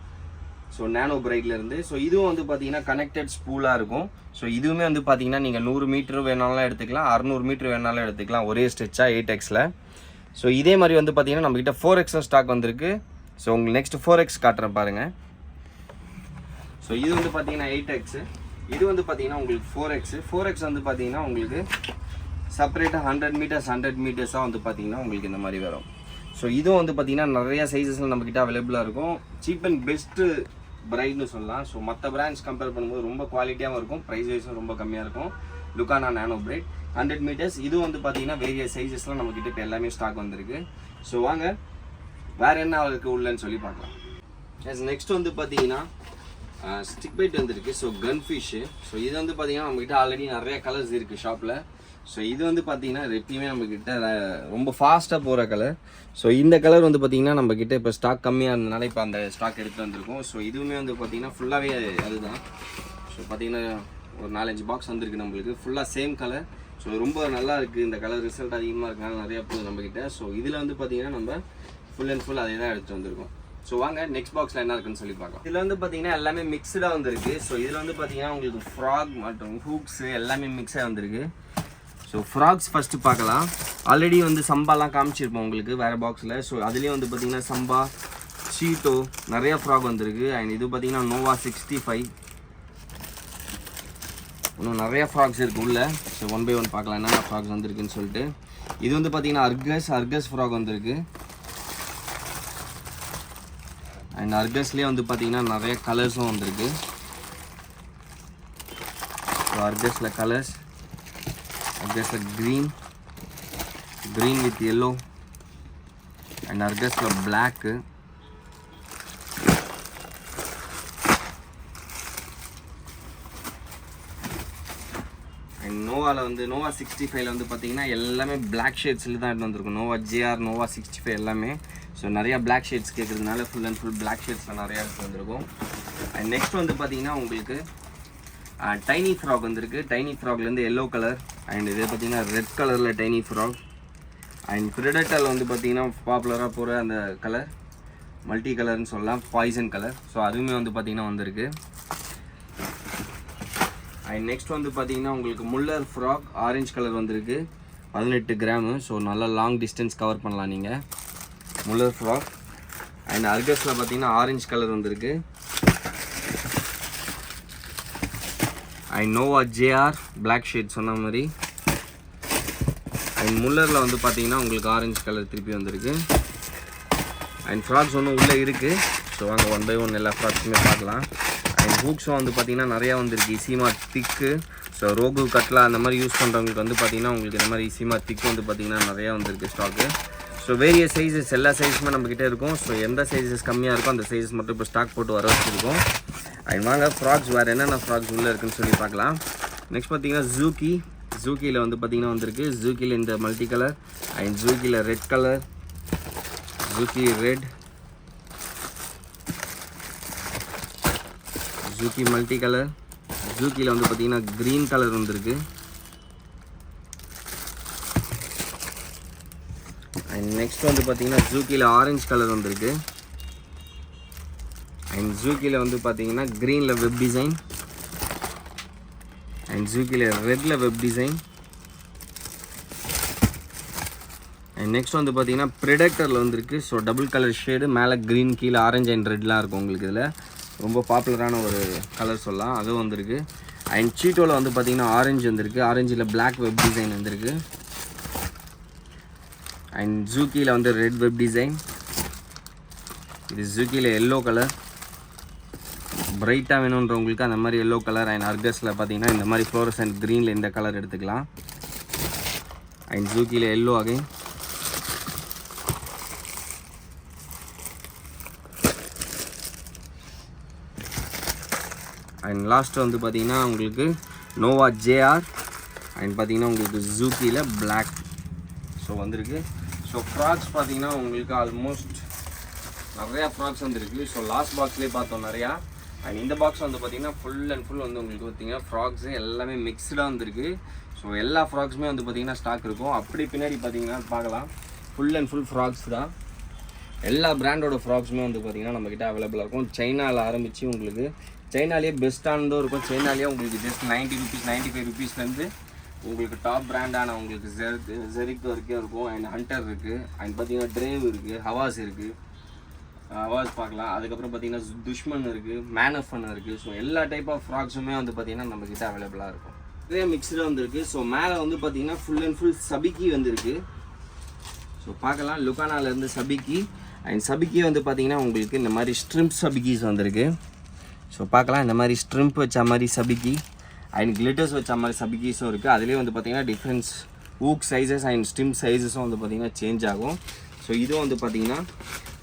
ஸோ நானோ பிரைட்லேருந்து. ஸோ இதுவும் வந்து பார்த்தீங்கன்னா கனெக்டட் ஸ்பூலாக இருக்கும். ஸோ இதுவுமே வந்து பார்த்தீங்கன்னா நீங்கள் 100 மீட்டர் வேணாலும் எடுத்துக்கலாம், 600 மீட்டர் வேணாலும் எடுத்துக்கலாம் ஒரே ஸ்ட்ரெச்சாக 8Xல. ஸோ இதே மாதிரி வந்து பார்த்தீங்கன்னா நம்மக்கிட்ட 4X ஸ்டாக் வந்திருக்கு. ஸோ உங்களுக்கு நெக்ஸ்ட் 4X காட்டுறேன் பாருங்கள். ஸோ இது வந்து பார்த்தீங்கன்னா 8X, இது வந்து பார்த்தீங்கன்னா உங்களுக்கு 4X வந்து பார்த்தீங்கன்னா உங்களுக்கு செப்பரேட்டாக 100 மீட்டர்ஸாக வந்து பார்த்தீங்கன்னா உங்களுக்கு இந்த மாதிரி வரும். ஸோ இதுவும் வந்து பார்த்தீங்கன்னா நிறையா சைஸஸில் நம்மக்கிட்ட அவைலபிளாக இருக்கும். சீப் அண்ட் பெஸ்ட்டு பிரைட்னு சொல்லலாம். ஸோ மற்ற பிராண்ட்ஸ் கம்பேர் பண்ணும்போது ரொம்ப குவாலிட்டியாகவும் இருக்கும், ப்ரைஸ் வைஸும் ரொம்ப கம்மியாக இருக்கும். லுக்கானா நானோ பிரைட் 100 மீட்டர்ஸ். இதுவும் வந்து பார்த்தீங்கன்னா வேரியஸ் சைஸஸ்லாம் நம்மக்கிட்ட இப்போ எல்லாமே ஸ்டாக் வந்திருக்கு. ஸோ வாங்க வேறு என்ன இருக்குது உள்ளன்னு சொல்லி பார்க்கலாம். நெக்ஸ்ட் வந்து பார்த்தீங்கன்னா ஸ்டிக் பைட் வந்திருக்கு. ஸோ கன் ஃபிஷ்ஷு. ஸோ இது வந்து பார்த்தீங்கன்னா நம்மக்கிட்ட ஆல்ரெடி நிறைய கலர்ஸ் இருக்குது ஷாப்பில். ஸோ இது வந்து பார்த்தீங்கன்னா எப்பயுமே நம்மக்கிட்ட ரொம்ப ஃபாஸ்ட்டாக போகிற கலர். ஸோ இந்த கலர் வந்து பார்த்தீங்கன்னா நம்மக்கிட்ட இப்போ ஸ்டாக் கம்மியாக இருந்ததுனால இப்போ அந்த ஸ்டாக் எடுத்து வந்திருக்கோம். ஸோ இதுவுமே வந்து பார்த்தீங்கன்னா ஃபுல்லாகவே அதுதான். ஸோ பார்த்தீங்கன்னா ஒரு 4-5 பாக்ஸ் வந்திருக்கு நம்மளுக்கு ஃபுல்லாக சேம் கலர். ஸோ ரொம்ப நல்லா இருக்குது இந்த கலர், ரிசல்ட் அதிகமாக இருக்கனால நிறையா போகுது நம்மக்கிட்ட. ஸோ இதில் வந்து பார்த்தீங்கன்னா நம்ம ஃபுல் அண்ட் ஃபுல் அதே தான் எடுத்துகிட்டு வந்திருக்கோம். ஸோ வாங்க நெக்ஸ்ட் பாக்ஸில் என்ன இருக்குன்னு சொல்லி பார்க்கலாம். இதில் வந்து பார்த்தீங்கன்னா எல்லாமே மிக்ஸ்டாக வந்துருக்கு. ஸோ இதில் வந்து பார்த்தீங்கன்னா உங்களுக்கு ஃப்ராக் மற்றும் ஹூக்ஸு எல்லாமே மிக்ஸாக வந்திருக்கு. ஸோ ஃப்ராக்ஸ் ஃபஸ்ட்டு பார்க்கலாம். ஆல்ரெடி வந்து சம்பாலாம் காமிச்சிருப்போம் உங்களுக்கு வேறு பாக்ஸில். ஸோ அதுலேயும் வந்து பார்த்தீங்கன்னா சம்பா, சீட்டோ நிறையா ஃப்ராக் வந்திருக்கு. அண்ட் இது பார்த்தீங்கன்னா நோவா 65 இன்னும் நிறையா ஃப்ராக்ஸ் இருக்குது உள்ள. ஸோ 1 by 1 பார்க்கலாம் என்னென்ன ஃப்ராக்ஸ் வந்திருக்குன்னு சொல்லிட்டு. இது வந்து பார்த்தீங்கன்னா அர்கஸ் ஃப்ராக் வந்திருக்கு. அண்ட் அர்கஸ்லேயே வந்து பார்த்தீங்கன்னா நிறைய கலர்ஸும் வந்திருக்கு. ஸோ அர்கஸில் கலர்ஸ், அர்கஸில் க்ரீன் வித் எல்லோ அண்ட் அர்கஸில் பிளாக்கு. அண்ட் நோவாவில் வந்து நோவா 65ல் வந்து பார்த்தீங்கன்னா எல்லாமே பிளாக் ஷேட்ஸில் தான் எடுத்து வந்திருக்கும். நோவா ஜேஆர், நோவா 65 எல்லாமே. ஸோ நிறையா பிளாக் ஷேட்ஸ் கேட்குறதுனால ஃபுல் அண்ட் ஃபுல் பிளாக் ஷேட்ஸில் நிறையா எடுத்து வந்திருக்கும். அண்ட் நெக்ஸ்ட் வந்து பார்த்தீங்கன்னா உங்களுக்கு டைனி ஃப்ராக் வந்திருக்கு. டைனி ஃப்ராக்லேருந்து எல்லோ கலர் அண்ட் இது பார்த்தீங்கன்னா ரெட் கலரில் டைனி ஃப்ராக். அண்ட் ப்ரிடேட்டரில் வந்து பார்த்தீங்கன்னா பாப்புலராக போகிற அந்த கலர் மல்டி கலர்னு சொல்லலாம், பாய்சன் கலர். ஸோ அதுவுமே வந்து பார்த்தீங்கன்னா வந்திருக்கு. அண்ட் நெக்ஸ்ட் வந்து பார்த்தீங்கன்னா உங்களுக்கு முல்லர் ஃப்ராக் ஆரஞ்சு கலர் வந்திருக்கு, 18 கிராமு. ஸோ நல்லா லாங் டிஸ்டன்ஸ் கவர் பண்ணலாம் நீங்கள். Muller frog. அண்ட் அர்கஸில் பார்த்தீங்கன்னா ஆரஞ்சு கலர் வந்திருக்கு. And Nova JR black shade சொன்ன மாதிரி. அண்ட் முல்லரில் வந்து பார்த்தீங்கன்னா உங்களுக்கு ஆரஞ்சு கலர் திருப்பி வந்திருக்கு. அண்ட் ஃப்ராக்ஸ் ஒன்றும் உள்ளே இருக்குது. ஸோ வாங்க 1 by 1 எல்லா ஃப்ராக்ஸுமே பார்க்கலாம். அண்ட் ஹூக்ஸும் வந்து பார்த்தீங்கன்னா நிறையா வந்திருக்கு. ஈஸிமா திக்கு, ஸோ ரோகு கட்லா அந்த மாதிரி யூஸ் பண்ணுறவங்களுக்கு வந்து பார்த்தீங்கன்னா உங்களுக்கு இந்த மாதிரி ஈஸிமா திக்கு வந்து பார்த்தீங்கன்னா நிறையா வந்திருக்கு ஸ்டாக்கு. ஸோ வேரியஸ் சைஸஸ் எல்லா சைஸுமே நம்மக்கிட்ட இருக்கும். ஸோ எந்த சைஸஸ் கம்மியாக இருக்கும் அந்த சைஸஸ் மட்டும் இப்போ ஸ்டாக் போட்டு வர வச்சுருக்கோம். அண்ட் வாங்க ஃப்ராக்ஸ் வேறு என்னென்ன ஃப்ராக்ஸ் உள்ளே இருக்குன்னு சொல்லி பார்க்கலாம். நெக்ஸ்ட் பார்த்தீங்கன்னா ஜூக்கியில் வந்து பார்த்தீங்கன்னா வந்திருக்கு. ஜூக்கியில் இந்த மல்டி கலர் அண்ட் ஜூக்கியில் ரெட் கலர், ஜூக்கி ரெட், ஜூக்கி மல்டி கலர். ஜூக்கியில் வந்து பார்த்தீங்கன்னா க்ரீன் கலர் வந்திருக்கு. அண்ட் நெக்ஸ்ட் வந்து பார்த்தீங்கன்னா ஜூக்கியில் ஆரஞ்சு கலர் வந்திருக்கு. அண்ட் ஜூக்கியில் வந்து பார்த்தீங்கன்னா க்ரீனில் வெப் டிசைன் அண்ட் ஜூக்கியில் ரெட்டில் வெப் டிசைன். அண்ட் நெக்ஸ்ட் வந்து பார்த்தீங்கன்னா ப்ரிடேட்டரில் வந்திருக்கு. ஸோ டபுள் கலர் ஷேடு, மேலே க்ரீன் கீழே ஆரஞ்சு அண்ட் ரெட்லாம் இருக்கும் உங்களுக்கு. இதில் ரொம்ப பாப்புலரான ஒரு கலர் சொல்லலாம், அதுவும் வந்திருக்கு. அண்ட் சீட்டோவில் வந்து பார்த்தீங்கன்னா ஆரஞ்சு வந்திருக்கு. ஆரஞ்சில் பிளாக் வெப் டிசைன் வந்திருக்கு. அண்ட் ஜூக்கியில் வந்து ரெட் வெப் டிசைன். இது ஜூக்கியில் எல்லோ கலர், பிரைட்டாக வேணுன்றவங்களுக்கு அந்த மாதிரி எல்லோ கலர். அண்ட் அர்கஸில் பார்த்தீங்கன்னா இந்த மாதிரி ஃப்ளோரசன்ட் க்ரீனில் இந்த கலர் எடுத்துக்கலாம். அண்ட் ஜூக்கியில் எல்லோ அகைன். அண்ட் லாஸ்ட்டு வந்து பார்த்தீங்கன்னா உங்களுக்கு நோவா ஜேஆர் அண்ட் பார்த்தீங்கன்னா உங்களுக்கு ஜூக்கியில் பிளாக் ஸோ வந்திருக்கு. ஸோ ஃப்ராக்ஸ் பார்த்தீங்கன்னா உங்களுக்கு ஆல்மோஸ்ட் நிறையா ஃப்ராக்ஸ் வந்துருக்கு. ஸோ லாஸ்ட் பாக்ஸ்லேயே பார்த்தோம் நிறையா. அண்ட் இந்த பாக்ஸ் வந்து பார்த்தீங்கன்னா ஃபுல் அண்ட் ஃபுல் வந்து உங்களுக்கு பார்த்தீங்கன்னா ஃப்ராக்ஸு எல்லாமே மிக்ஸ்டாக வந்துருக்கு. ஸோ எல்லா ஃப்ராக்ஸுமே வந்து பார்த்தீங்கன்னா ஸ்டாக் இருக்கும். அப்படி பின்னாடி பார்த்தீங்கன்னா பார்க்கலாம், ஃபுல் அண்ட் ஃபுல் ஃப்ராக்ஸ் தான். எல்லா பிராண்டோட ஃப்ராக்ஸுமே வந்து பார்த்தீங்கன்னா நம்மக்கிட்ட அவைலபிளாக இருக்கும். சைனாவில் ஆரம்பித்து உங்களுக்கு சைனாலேயே பெஸ்ட்டானதும் இருக்கும். சைனாலேயே உங்களுக்கு ஜஸ்ட் 90 rupees 95 rupeesலேருந்து உங்களுக்கு டாப் பிராண்டான உங்களுக்கு ஜெரிக் வரைக்கும் இருக்கும். அண்ட் ஹண்டர் இருக்குது. அண்ட் பார்த்தீங்கன்னா ட்ரேவ் இருக்குது, ஹவாஸ் இருக்குது, ஹவாஸ் பார்க்கலாம். அதுக்கப்புறம் பார்த்தீங்கன்னா துஷ்மன் இருக்குது, மேனஃபன் இருக்குது. ஸோ எல்லா டைப் ஆஃப் ஃப்ராக்ஸுமே வந்து பார்த்தீங்கன்னா நம்மக்கிட்ட அவைலபிளாக இருக்கும். நிறைய மிக்ஸ்டாக வந்துருக்கு. ஸோ மேலே வந்து பார்த்தீங்கன்னா ஃபுல் அண்ட் ஃபுல் சபிக்கி வந்துருக்கு. ஸோ பார்க்கலாம், லுக்கானாலேருந்து சபிக்கி. அண்ட் சபிக்கி வந்து பார்த்தீங்கன்னா உங்களுக்கு இந்த மாதிரி ஸ்ட்ரிம்ப் சபிக்கிஸ் வந்திருக்கு. ஸோ பார்க்கலாம், இந்த மாதிரி ஸ்ட்ரிம்ப் வச்ச மாதிரி சபிக்கி அண்ட் கிளிட்டர்ஸ் வச்ச மாதிரி சபிக்கிஸும் இருக்குது. அதுலேயே வந்து பார்த்தீங்கன்னா டிஃப்ரெண்ட்ஸ் ஊக் சைஸஸ் அண்ட் ஸ்ட்ரிம் சைஸஸும் வந்து பார்த்தீங்கன்னா சேஞ்ச் ஆகும். ஸோ இதுவும் வந்து பார்த்தீங்கன்னா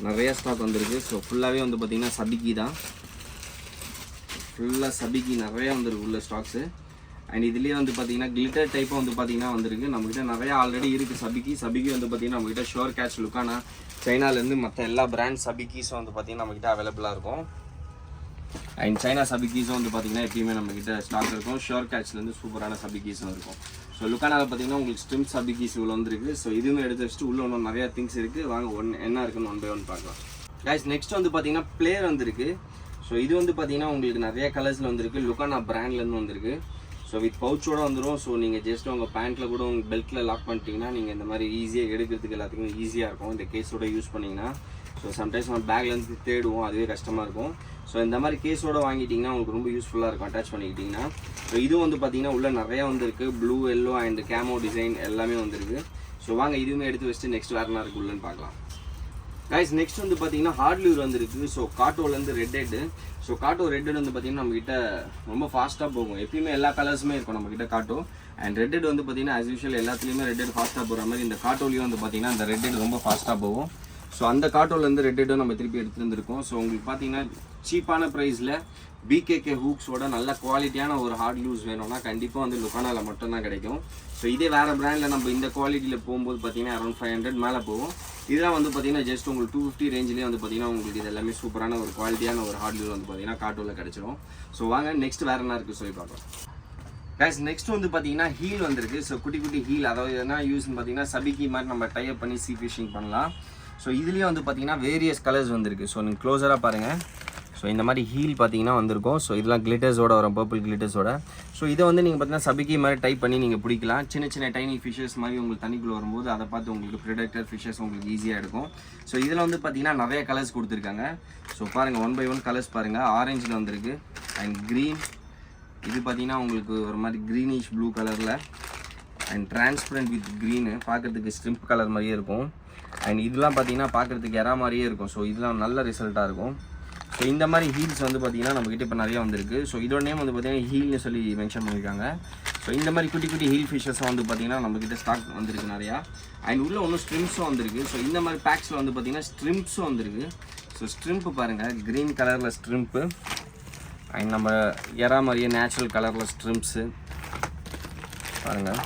நிறையா ஸ்டாக் வந்திருக்கு. ஸோ ஃபுல்லாகவே வந்து பார்த்தீங்கன்னா சபிக்கி தான், ஃபுல்லாக சபிக்கி நிறையா வந்துருக்கு உள்ள ஸ்டாக்ஸு. அண்ட் இதுலேயே வந்து பார்த்தீங்கன்னா கிளிட்டர் டைப்பும் வந்து பார்த்தீங்கன்னா வந்திருக்கு. நம்மகிட்ட நிறையா ஆல்ரெடி இருக்குது சபிக்கி வந்து பார்த்தீங்கன்னா நம்மகிட்ட ஷோர் கேட்ச், லுக்கானா, சைனாலேருந்து மற்ற எல்லா பிராண்ட் சபிக்கிஸும் வந்து பார்த்தீங்கன்னா நம்மகிட்ட அவைலபிளாக இருக்கும். அண்ட் சைனா சபிக்கீஸும் வந்து பார்த்தீங்கன்னா எப்பயுமே நம்மக்கிட்ட ஸ்டாக் இருக்கும். ஷோர் கேட்ச்லேருந்து சூப்பரான சபிக்கீஸும் இருக்கும். ஸோ லுக்கானாவில் பார்த்தீங்கன்னா உங்களுக்கு ஸ்ட்ரிம் சபிக்கீஸ் இவ்வளோ வந்துருக்கு. ஸோ இதுவுமே எடுத்து வச்சுட்டு உள்ள இன்னும் நிறையா திங்ஸ் இருக்குது. வாங்க என்ன இருக்குன்னு 1 by 1 பார்க்கலாம். கைஸ் நெக்ஸ்ட் வந்து பார்த்தீங்கன்னா பிளேயர் வந்துருக்கு. ஸோ இது வந்து பார்த்தீங்கன்னா உங்களுக்கு நிறைய கலர்ஸில் வந்துருக்கு. லுக்கானா பிராண்ட்லேருந்து வந்திருக்கு. ஸோ வித் பவுச்சோடு வந்துடும். ஸோ நீங்கள் ஜஸ்ட் உங்கள் பேண்ட்டில் கூட உங்கள் பெல்ட்டில் லாக் பண்ணிட்டீங்கன்னா நீங்கள் இந்த மாதிரி ஈஸியாக எடுக்கிறதுக்கு எல்லாத்துக்கும் ஈஸியாக இருக்கும் இந்த கேஸோட யூஸ் பண்ணிங்கன்னா. ஸோ சம்டைம்ஸ் நம்ம பேக்லேருந்து தேடுவோம், அதுவே கஷ்டமாக இருக்கும். ஸோ இந்த மாதிரி கேஸோடு வாங்கிட்டிங்கன்னா உங்களுக்கு ரொம்ப யூஸ்ஃபுல்லாக இருக்கும் அட்டாச் பண்ணிக்கிட்டிங்கன்னா. ஸோ இதுவும் வந்து பார்த்திங்கன்னா உள்ளே நிறையா வந்துருக்கு. ப்ளூ, எல்லோ அண்ட் கேமோ டிசைன் எல்லாமே வந்துருக்கு. ஸோ வாங்க இதுவுமே எடுத்து வச்சுட்டு நெக்ஸ்ட் வேறு என்ன இருக்குது உள்ளன்னு பார்க்கலாம். கைஸ் நெக்ஸ்ட் வந்து பார்த்தீங்கன்னா ஹார்ட் லூர் வந்துருக்கு. ஸோ காட்டோலேருந்து ரெட் ஹெட்டு. ஸோ காட்டோ ரெட் ஹெட் வந்து பார்த்தீங்கன்னா நம்மக்கிட்ட ரொம்ப ஃபாஸ்ட்டாக போகும். எப்பயுமே எல்லா கலர்ஸுமே இருக்கும் நம்மக்கிட்ட காட்டோ. அண்ட் ரெட் ஹெட் வந்து பார்த்தீங்கன்னா ஆஸ் யூஷுவல் எல்லாத்துலேயுமே ரெட் ஹெட் ஃபாஸ்ட்டாக போகிற மாதிரி இந்த காட்டோலையும் வந்து பார்த்தீங்கன்னா அந்த ரெட் ஹெட் ரொம்ப ஃபாஸ்ட்டாக போகும். ஸோ அந்த காட்டோலேருந்து ரெட் ஹெட்டும் நம்ம திருப்பி எடுத்துகிட்டு வந்துருக்கோம். ஸோ உங்களுக்கு பார்த்தீங்கன்னா சீப்பான ப்ரைஸில் பிகேகே ஹூக்ஸோட நல்ல குவாலிட்டியான ஒரு ஹார்ட் லூஸ் வேணும்னா கண்டிப்பாக வந்து லுக்கானாவில் மட்டும்தான் கிடைக்கும். ஸோ இதே வேறு பிராண்டில் நம்ம இந்த குவாலிட்டியில் போகும்போது பார்த்தீங்கன்னா அரௌண்ட் 500 மேலே போகும். இதெல்லாம் வந்து பார்த்தீங்கன்னா ஜஸ்ட் உங்களுக்கு 250 ரேஞ்சிலே வந்து பார்த்தீங்கன்னா உங்களுக்கு இது எல்லாமே சூப்பரான ஒரு குவாலிட்டியான ஒரு ஹார்ட் லூஸ் வந்து பார்த்தீங்கன்னா காட்டோவில் கிடச்சிரும். ஸோ வாங்க நெக்ஸ்ட் வேறு என்ன இருக்குது சொல்லி பார்க்கலாம். கைஸ் நெக்ஸ்ட் வந்து பார்த்தீங்கன்னா ஹீல் வந்திருக்கு. ஸோ குட்டி குட்டி ஹீல், அதாவது என்ன யூஸ்ன்னு பார்த்தீங்கன்னா சபிக்கி மாதிரி நம்ம டைப் பண்ணி சீ ஃபிஷிங் பண்ணலாம். ஸோ இதுலேயே வந்து பார்த்தீங்கன்னா வேரியஸ் கலர்ஸ் வந்திருக்கு. ஸோ நீங்கள் க்ளோஸராக பாருங்கள். ஸோ இந்த மாதிரி ஹீல் பார்த்தீங்கன்னா வந்திருக்கும். ஸோ இதெல்லாம் கிளிட்டர்ஸோட வரும், பர்பிள் கிளிட்டர்ஸோட. ஸோ இதை வந்து நீங்கள் பார்த்தீங்கன்னா சபிக்கி மாதிரி டைப் பண்ணி நீங்கள் பிடிக்கலாம். சின்ன சின்ன டைனி ஃபிஷஸ் மாதிரி உங்களுக்கு தண்ணிக்குள்ளே வரும்போது அதை பார்த்து உங்களுக்கு ப்ரெடக்டர் ஃபிஷஸ் உங்களுக்கு ஈஸியாக இருக்கும். ஸோ இதில் வந்து பார்த்தீங்கன்னா நிறைய கலர்ஸ் கொடுத்துருக்காங்க. ஸோ பாருங்கள் 1 by 1 கலர்ஸ் பாருங்கள். ஆரஞ்சில் வந்திருக்கு அண்ட் க்ரீன். இது பார்த்தீங்கன்னா உங்களுக்கு ஒரு மாதிரி க்ரீனிஷ் ப்ளூ கலரில் அண்ட் டிரான்ஸ்பரண்ட் வித் க்ரீனு, பார்க்குறதுக்கு ஸ்ட்ரிம்ப் கலர் மாதிரியே இருக்கும். அண்ட் இதெல்லாம் பார்த்தீங்கன்னா பார்க்குறதுக்கு எறா மாதிரியே இருக்கும். ஸோ இதெல்லாம் நல்ல ரிசல்ட்டாக இருக்கும். ஸோ இந்த மாதிரி ஹீல்ஸ் வந்து பார்த்தீங்கன்னா நம்மக்கிட்ட இப்போ நிறையா வந்திருக்கு. ஸோ இதோட நேம் வந்து பார்த்தீங்கன்னா ஹீல்னு சொல்லி மென்ஷன் பண்ணியிருக்காங்க. ஸோ இந்த மாதிரி குட்டி குட்டி ஹீல் ஃபிஷஸும் வந்து பார்த்தீங்கன்னா நம்மக்கிட்ட ஸ்டாக் வந்திருக்கு நிறையா. அண்ட் உள்ள ஒன்றும் ஸ்ட்ரிம்ஸும் வந்திருக்கு. ஸோ இந்த மாதிரி பேக்ஸில் வந்து பார்த்தீங்கன்னா ஸ்ட்ரிம்ஸும் வந்திருக்கு. ஸோ ஸ்ட்ரிம்ப்பு பாருங்கள், க்ரீன் கலரில் ஸ்ட்ரிம்ப்பு அண்ட் நம்ம எறா மாதிரியே நேச்சுரல் கலரில் ஸ்ட்ரிம்ஸு பாருங்கள்.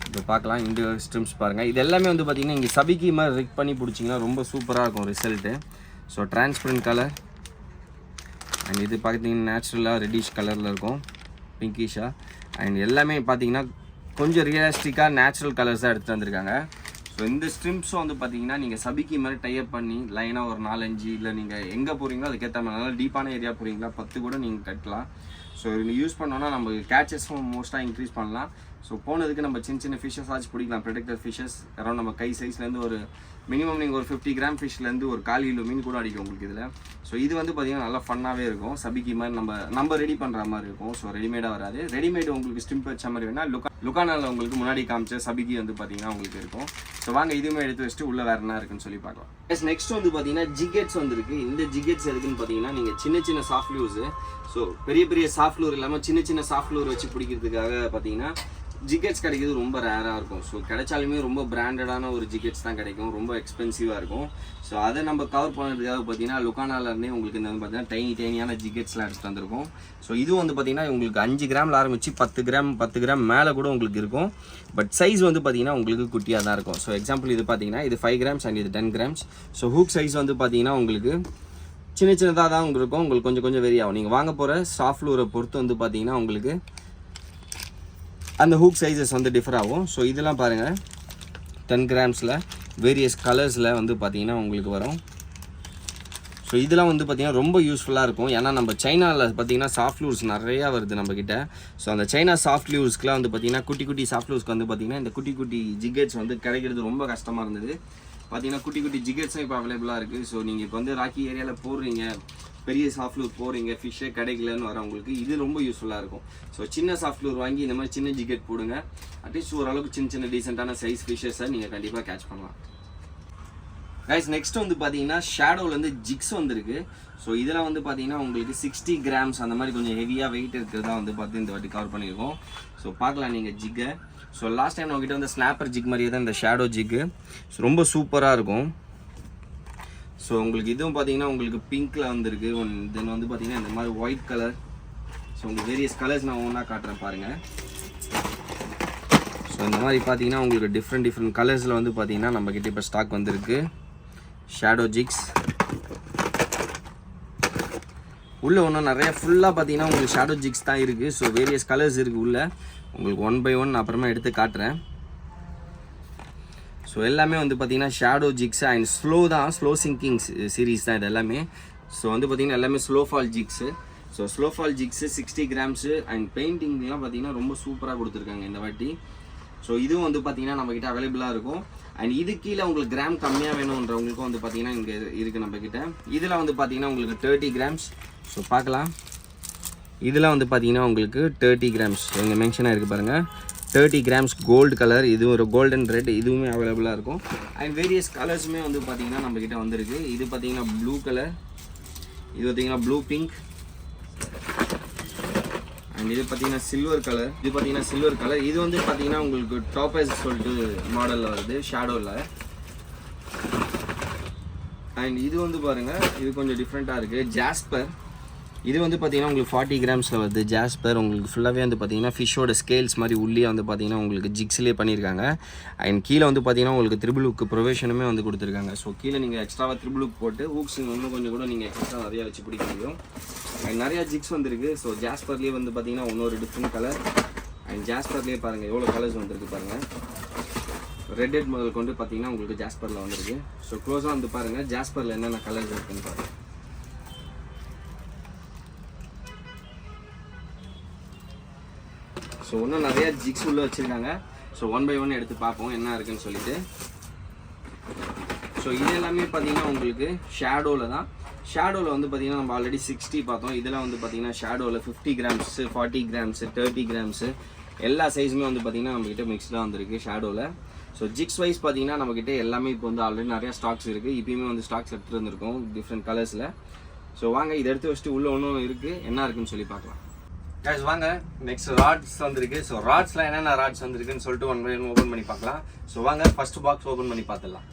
இப்போ பார்க்கலாம் இந்த ஸ்ட்ரிம்ஸ் பாருங்கள். இது எல்லாமே வந்து பார்த்திங்கன்னா இங்கே சபிக்கி மாதிரி ரிக் பண்ணி பிடிச்சிங்கன்னா ரொம்ப சூப்பராக இருக்கும் result. So transparent colour and இது பார்த்தீங்கன்னா நேச்சுரலாக ரெட்டிஷ் கலரில் இருக்கும், பிங்கிஷாக. அண்ட் எல்லாமே பார்த்தீங்கன்னா கொஞ்சம் ரியலிஸ்டிக்காக நேச்சுரல் கலர்ஸாக எடுத்துகிட்டு வந்திருக்காங்க. ஸோ இந்த ஸ்ட்ரிம்ஸும் வந்து பார்த்தீங்கன்னா நீங்கள் சபிக்கி மாதிரி டைப் பண்ணி லைனாக ஒரு 4-5 இல்லை நீங்கள் எங்கே போகிறீங்களோ அதுக்கேற்ற மாதிரி நல்லா டீப்பான ஏரியா போகிறீங்களா 10 கூட நீங்கள் கட்டலாம். ஸோ இது யூஸ் பண்ணோன்னா நம்ம கேச்சஸும் மோஸ்ட்டாக இன்க்ரீஸ் பண்ணலாம். ஸோ போனதுக்கு நம்ம சின்ன சின்ன ஃபிஷ்ஷஸ் ஆச்சு பிடிக்கலாம், ப்ரெடக்டர் ஃபிஷ்ஷஸ் அரௌண்ட் நம்ம கை சைஸ்லேருந்து ஒரு மினிமம் நீங்கள் ஒரு 50 கிராம் ஃபிஷ்லேருந்து ஒரு 1/4 கிலோ மீன் கூட அடிக்கும் உங்களுக்கு இதில். ஸோ இது வந்து பார்த்திங்கன்னா நல்லா ஃபன்னாகவே இருக்கும். சபிக்கி மாதிரி நம்ம ரெடி பண்ணுற மாதிரி இருக்கும். ஸோ ரெடிமேடாக வராது. ரெடிமேடு உங்களுக்கு ஸ்டிம்ப் வச்ச மாதிரி வேணால் லுக்கானாவில் உங்களுக்கு முன்னாடி காமிச்ச சபிக்கி வந்து பார்த்திங்கன்னா உங்களுக்கு இருக்கும். ஸோ வாங்க இதுவுமே எடுத்து வச்சுட்டு உள்ளே வேறு என்ன இருக்குன்னு சொல்லி பார்க்கலாம். நெக்ஸ்ட் வந்து பார்த்தீங்கன்னா ஜிகெட்ஸ் வந்துருக்கு. இந்த ஜிகெட்ஸ் எதுக்குன்னு பார்த்தீங்கன்னா நீங்கள் சின்ன சின்ன சாஃப்ட் லூர்ஸு, ஸோ பெரிய பெரிய சாஃப்ட் லூர் இல்லாமல் சின்ன சின்ன சாஃப்ட் லூர் வச்சு பிடிக்கிறதுக்காக பார்த்தீங்கன்னா ஜிகெட்ஸ் கிடைக்கிறது ரொம்ப ரேராக இருக்கும். ஸோ கிடைச்சாலுமே ரொம்ப பிராண்டடான ஒரு ஜிகெட்ஸ் தான் கிடைக்கும், ரொம்ப எக்ஸ்பென்சிவாக இருக்கும். ஸோ அதை நம்ம கவர் பண்ணுறதுக்காக பார்த்தீங்கன்னா லுக்கானாலேருந்தே உங்களுக்கு இந்த வந்து பார்த்தீங்கன்னா டைனியான ஜிகெட்ஸ்லாம் எடுத்துகிட்டு வந்திருக்கும். ஸோ இதுவும் வந்து பார்த்தீங்கன்னா உங்களுக்கு 5 கிராமில் ஆரம்பித்து 10 கிராம் மேலே கூட உங்களுக்கு இருக்கும். பட் சைஸ் வந்து பார்த்தீங்கன்னா உங்களுக்கு குட்டியாக தான் இருக்கும். ஸோ எக்ஸாம்பிள் இது பார்த்தீங்கன்னா இது 5 கிராம்ஸ் அண்ட் இது 10 கிராம்ஸ். ஸோ ஹூக் சைஸ் வந்து பார்த்தீங்கன்னா உங்களுக்கு சின்ன சின்னதாக தான் உங்களுக்கு இருக்கும். உங்களுக்கு கொஞ்சம் கொஞ்சம் வெரி ஆகும். நீங்கள் வாங்க போகிற சாஃப்ட் லூரை பொறுத்து வந்து பார்த்தீங்கன்னா உங்களுக்கு அந்த ஹூக் சைஸஸ் வந்து டிஃபர் ஆகும். ஸோ இதெல்லாம் பாருங்கள் 10 கிராம்ஸில் வேரியஸ் கலர்ஸில் வந்து பார்த்திங்கன்னா உங்களுக்கு வரும். ஸோ இதெல்லாம் வந்து பார்த்திங்கன்னா ரொம்ப யூஸ்ஃபுல்லாக இருக்கும். ஏன்னா நம்ம சைனாவில் பார்த்திங்கன்னா சாஃப்ட் லூர்ஸ் நிறையா வருது நம்மக்கிட்ட. ஸோ அந்த சைனா சாஃப்ட் லூர்ஸ்க்குலாம் வந்து பார்த்திங்கன்னா குட்டி குட்டி சாஃப்ட் லூர்ஸ்க்கு வந்து பார்த்திங்கன்னா இந்த குட்டி குட்டி ஜிகெட்ஸ் வந்து கிடைக்கிறது ரொம்ப கஷ்டமாக இருந்தது. பார்த்திங்கன்னா குட்டி குட்டி ஜிகெட்ஸும் இப்போ அவைலபிளாக இருக்குது. ஸோ நீங்கள் இப்போ வந்து ராக்கி ஏரியாவில் போடுறீங்க, பெரிய சாஃப்ட் லூர் போகிறீங்க, ஃபிஷ்ஷே கிடைக்கலன்னு வரவங்களுக்கு இது ரொம்ப யூஸ்ஃபுல்லாக இருக்கும். ஸோ சின்ன சாஃப்ட் லூர் வாங்கி இந்த மாதிரி சின்ன ஜிகெட் போடுங்க. அட்லீஸ்ட் ஓரளவுக்கு சின்ன சின்ன டீசெண்டான சைஸ் ஃபிஷ்ஷஸை நீங்கள் கண்டிப்பாக கேட்ச் பண்ணலாம். கைஸ் நெக்ஸ்ட் வந்து பார்த்தீங்கன்னா ஷேடோலேருந்து ஜிக்ஸ் வந்துருக்கு. ஸோ இதெல்லாம் வந்து பார்த்தீங்கன்னா உங்களுக்கு 60 கிராம்ஸ் அந்த மாதிரி கொஞ்சம் ஹெவியாக வெயிட் இருக்கிறதா வந்து பார்த்து இந்த வாட்டி கவர் பண்ணியிருக்கோம். ஸோ பார்க்கலாம் நீங்கள் ஜிக்கை. ஸோ லாஸ்ட் டைம் நம்மகிட்ட வந்து ஸ்னாப்பர் ஜிக் மாதிரியே தான் இந்த ஷேடோ ஜிக்கு. ஸோ ரொம்ப சூப்பராக இருக்கும். ஸோ உங்களுக்கு இதுவும் பார்த்தீங்கன்னா உங்களுக்கு பிங்க்கில் வந்துருக்கு. தென் வந்து பார்த்தீங்கன்னா இந்த மாதிரி ஒயிட் கலர். ஸோ உங்களுக்கு வேரியஸ் கலர்ஸ் நான் ஒன்றா காட்டுறேன் பாருங்கள். ஸோ இந்த மாதிரி பார்த்தீங்கன்னா உங்களுக்கு டிஃப்ரெண்ட் கலர்ஸில் வந்து பார்த்தீங்கன்னா நம்மக்கிட்ட இப்போ ஸ்டாக் வந்திருக்கு ஷேடோ ஜிக்ஸ். உள்ளே ஒன்றும் நிறையா ஃபுல்லாக பார்த்தீங்கன்னா உங்களுக்கு ஷேடோ ஜிக்ஸ் தான் இருக்குது. ஸோ வேரியஸ் கலர்ஸ் இருக்குது உள்ளே. உங்களுக்கு 1 by 1 அப்புறமா எடுத்து காட்டுறேன். ஸோ எல்லாமே வந்து பார்த்திங்கன்னா shadow jigs and slow sinking series தான் இது எல்லாமே. ஸோ வந்து பார்த்திங்கன்னா எல்லாமே slow fall jigs. So slow fall jigs 60 grams and பெயிண்டிங்லாம் பார்த்திங்கன்னா ரொம்ப சூப்பராக கொடுத்துருக்காங்க இந்த வாட்டி. ஸோ இதுவும் வந்து பார்த்திங்கன்னா நம்மக்கிட்ட அவைலபிளாக இருக்கும். அண்ட் இது கீழே உங்களுக்கு கிராம் கம்மியாக வேணுன்றவங்களுக்கும் வந்து பார்த்திங்கன்னா இங்கே இருக்குது நம்மக்கிட்ட. இதில் வந்து பார்த்திங்கன்னா உங்களுக்கு 30 கிராம்ஸ். ஸோ பார்க்கலாம். இதில் வந்து பார்த்திங்கன்னா உங்களுக்கு 30 கிராம்ஸ் இங்கே மென்ஷனாக இருக்குது பாருங்கள். 30 grams கோல்டு கலர், இது ஒரு கோல்டன் ரெட், இதுவுமே அவைலபிளாக இருக்கும். அண்ட் வேரியஸ் கலர்ஸுமே வந்து பார்த்திங்கன்னா நம்மக்கிட்ட வந்திருக்கு. இது பார்த்திங்கன்னா ப்ளூ கலர், இது பார்த்திங்கன்னா ப்ளூ பிங்க், அண்ட் இது பார்த்திங்கன்னா சில்வர் கலர், இது பார்த்திங்கன்னா சில்வர் கலர். இது வந்து பார்த்திங்கன்னா உங்களுக்கு டாப்பேஸ் சொல்லிட்டு மாடலில் வருது ஷேடோவில். அண்ட் இது வந்து பாருங்கள், இது கொஞ்சம் டிஃப்ரெண்ட்டாக இருக்குது. ஜாஸ்பர், இது வந்து பார்த்திங்கன்னா உங்களுக்கு 40 கிராம்ஸில் வருது. ஜாஸ்பர் உங்களுக்கு ஃபுல்லாகவே வந்து பார்த்திங்கன்னா ஃபிஷ்ஷோட ஸ்கேல்ஸ் மாதிரி உள்ளே வந்து பார்த்திங்கன்னா உங்களுக்கு ஜிக்ஸ்லேயே பண்ணியிருக்காங்க. அண்ட் கீழே வந்து பார்த்திங்கன்னா உங்களுக்கு த்ரிபிள் ஹுக் ப்ரொவிஷனுமே வந்து கொடுத்துருக்காங்க. ஸோ கீழே நீங்கள் எக்ஸ்ட்ராவாக த்ரிபிள் ஹுக் போட்டு ஹூக்ஸ் இன்னும் கொஞ்சம் கூட நீங்கள் எக்ஸ்ட்ரா நிறையா வச்சு பிடிக்க முடியும். அண்ட் நிறையா ஜிக்ஸ் வந்துருக்கு. ஸோ ஜாஸ்பர்லேயே வந்து பார்த்திங்கன்னா இன்னொரு டிஃப்ரெண்ட் கலர். அண்ட் ஜாஸ்பர்லேயே பாருங்கள் எவ்வளோ கலர்ஸ் வந்துருக்கு பாருங்கள். ரெட் ஹெட் முதல் கொண்டு பார்த்திங்கன்னா உங்களுக்கு ஜாஸ்பரில் வந்துருக்கு. ஸோ க்ளோஸாக வந்து பாருங்கள் ஜாஸ்பரில் என்னென்ன கலர்ஸ் இருக்குன்னு பாருங்கள். ஸோ இன்னும் நிறையா ஜிக்ஸ் உள்ளே வச்சுருக்காங்க. ஸோ 1 by 1 எடுத்து பார்ப்போம் என்ன இருக்குன்னு சொல்லிட்டு. ஸோ இது எல்லாமே பார்த்தீங்கன்னா உங்களுக்கு ஷேடோவில் தான். ஷேடோவில் வந்து பார்த்திங்கன்னா நம்ம ஆல்ரெடி 60 பார்த்தோம். இதெல்லாம் வந்து பார்த்திங்கன்னா ஷேடோவில் 50 கிராம்ஸு, 40 கிராம்ஸு, 30 கிராம்ஸு எல்லா சைஸுமே வந்து பார்த்திங்கன்னா நம்மக்கிட்ட மிக்ஸ்டாக வந்துருக்கு ஷேடோவில். ஸோ ஜிக்ஸ் வைஸ் பார்த்திங்கன்னா நம்மக்கிட்ட எல்லாமே இப்போ வந்து ஆல்ரெடி நிறையா ஸ்டாக்ஸ் இருக்குது. இப்போயுமே வந்து ஸ்டாக்ஸ் எடுத்துகிட்டு வந்துருக்கோம் டிஃப்ரெண்ட் கலர்ஸில். ஸோ வாங்க இதை எடுத்து வச்சுட்டு உள்ளே ஒன்றும் இருக்குது என்ன இருக்குன்னு சொல்லி பார்க்கலாம். கைஸ் வாங்க நெக்ஸ்ட் ராட்ஸ் வந்திருக்கு. ஸோ ராட்ஸில் என்னென்ன ராட்ஸ் வந்திருக்குன்னு சொல்லிட்டு 1 by 1 ஓப்பன் பண்ணி பார்க்கலாம். ஸோ வாங்க ஃபர்ஸ்ட் பாக்ஸ் ஓப்பன் பண்ணி பார்த்துடலாம்.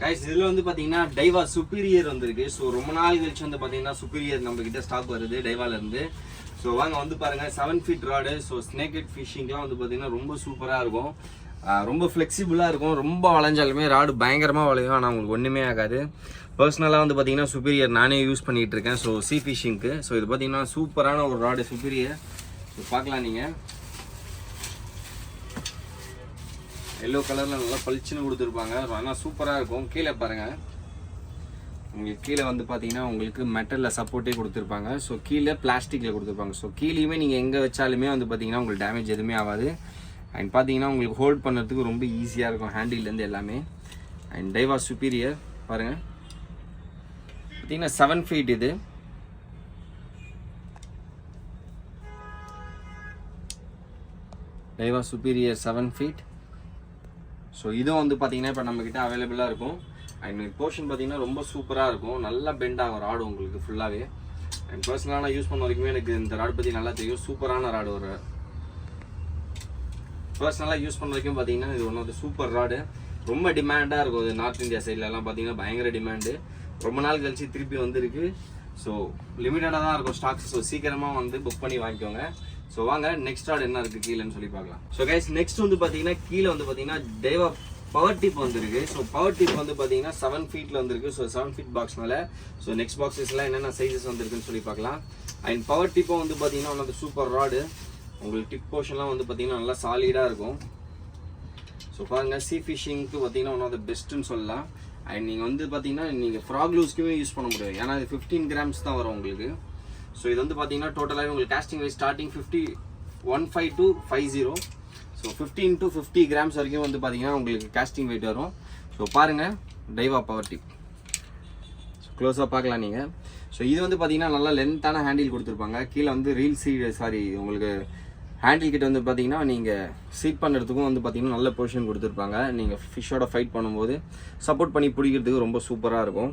கைஸ் இதில் வந்து பார்த்தீங்கன்னா டைவா சுப்பீரியர் வந்திருக்கு. ஸோ ரொம்ப நாள் கழிச்சு வந்து பார்த்தீங்கன்னா சுப்பீரியர் நம்மக்கிட்ட ஸ்டாக் வருது டைவாலேருந்து. ஸோ வாங்க வந்து பாருங்கள் 7 feet rod. So snake head ஃபிஷிங்லாம் வந்து பார்த்தீங்கன்னா ரொம்ப சூப்பராக இருக்கும். ரொம்ப ஃப்ளெக்சிபிளாக இருக்கும். ரொம்ப வளைஞ்சாலுமே ராடு பயங்கரமாக வளையும். ஆனால் உங்களுக்கு ஒன்றுமே ஆகாது. பர்சனலாக வந்து பார்த்தீங்கன்னா சுப்பீரியர் நானே யூஸ் பண்ணிகிட்டு இருக்கேன். ஸோ சீ ஃபிஷிங்க்கு. ஸோ இது பார்த்தீங்கன்னா சூப்பரான ஒரு ராடு சுப்பீரியர். ஸோ பார்க்கலாம் நீங்கள். எல்லோ கலரில் நல்லா பளிச்சுன்னு கொடுத்துருப்பாங்க. ஆனால் சூப்பராக இருக்கும். கீழே பாருங்கள், உங்களுக்கு கீழே வந்து பார்த்தீங்கன்னா உங்களுக்கு மெட்டலில் சப்போர்ட்டே கொடுத்துருப்பாங்க. ஸோ கீழே பிளாஸ்டிக்கில் கொடுத்துருப்பாங்க. ஸோ கீழேயுமே நீங்கள் எங்கே வச்சாலுமே வந்து பார்த்தீங்கன்னா உங்களுக்கு டேமேஜ் எதுவுமே ஆகாது. அண்ட் பார்த்தீங்கன்னா உங்களுக்கு ஹோல்ட் பண்ணுறதுக்கு ரொம்ப ஈஸியாக இருக்கும் ஹேண்டில்லேருந்து எல்லாமே. அண்ட் டைவா சுப்பீரியர் பாருங்கள் பார்த்தீங்கன்னா 7 feet இது. டைவா சுப்பீரியர் 7 feet. ஸோ இதுவும் வந்து பார்த்தீங்கன்னா இப்போ நம்மக்கிட்ட அவைலபிளாக இருக்கும். அண்ட் போர்ஷன் பார்த்தீங்கன்னா ரொம்ப சூப்பராக இருக்கும். நல்லா பெண்ட் ஆகும் ராடு உங்களுக்கு ஃபுல்லாகவே. அண்ட் பர்சனலாக நான் யூஸ் பண்ண வரைக்குமே எனக்கு இந்த ராடு பற்றி நல்லா தெரியும். சூப்பரான ராடு. ஒரு பர்சனலாக யூஸ் பண்ண வரைக்கும் பார்த்தீங்கன்னா இது one of the super rod. ரொம்ப டிமாண்டாக இருக்கும். அது நார்த் இந்தியா சைட்லலாம் பார்த்தீங்கன்னா பயங்கர டிமாண்டு. ரொம்ப நாள் கழிச்சு திருப்பி வந்துருக்கு. ஸோ லிமிட்டடாக தான் இருக்கும் ஸ்டாக்ஸ். ஸோ சீக்கிரமாக வந்து புக் பண்ணி வாங்கிக்கோங்க. ஸோ வாங்க நெக்ஸ்ட் ராட் என்ன இருக்குது கீழேன்னு சொல்லி பார்க்கலாம். ஸோ கைஸ் நெக்ஸ்ட் வந்து பார்த்தீங்கன்னா கீழே வந்து பார்த்தீங்கன்னா டைவா பவர் டிப் வந்துருக்கு. ஸோ பவர் டிப் வந்து பார்த்தீங்கன்னா 7 feetல வந்துருக்கு. ஸோ 7 feet பாக்ஸ்னால ஸோ நெக்ஸ்ட் பாக்ஸஸ்லாம் என்னென்ன சைஸஸ் வந்துருக்குன்னு சொல்லி பார்க்கலாம். அண்ட் பவர் டிப்பும் வந்து பார்த்தீங்கன்னா one of the super rod. உங்களுக்கு டிப் போர்ஷன்லாம் வந்து பார்த்தீங்கன்னா நல்லா சாலிடாக இருக்கும். ஸோ பாருங்கள் சீ ஃபிஷிங்க்கு பார்த்தீங்கன்னா ஒன் ஆஃப் த பெஸ்ட்டுன்னு சொல்லலாம். அண்ட் நீங்கள் வந்து பார்த்தீங்கன்னா நீங்கள் ஃப்ராக் லூஸ்க்குமே யூஸ் பண்ண முடியாது. ஏன்னா இது 15 grams தான் வரும் உங்களுக்கு. ஸோ இது வந்து பார்த்தீங்கன்னா டோட்டலாகவே உங்களுக்கு casting wise starting 15 to 50. So 15 to 50 grams வரைக்கும் வந்து பார்த்தீங்கன்னா உங்களுக்கு காஸ்டிங் வெயிட் வரும். ஸோ பாருங்கள் டைவா பவர் டிப். ஸோ க்ளோஸாக பார்க்கலாம் நீங்கள். ஸோ இது வந்து பார்த்தீங்கன்னா நல்லா லென்த்தான ஹேண்டில் கொடுத்துருப்பாங்க. கீழே வந்து உங்களுக்கு ஹேண்டில் கிட்ட வந்து பார்த்தீங்கன்னா நீங்கள் சீட் பண்ணுறதுக்கும் வந்து பார்த்தீங்கன்னா நல்ல பொசிஷன் கொடுத்துருப்பாங்க. நீங்கள் ஃபிஷ்ஷோட ஃபைட் பண்ணும்போது சப்போர்ட் பண்ணி பிடிக்கிறதுக்கு ரொம்ப சூப்பராக இருக்கும்.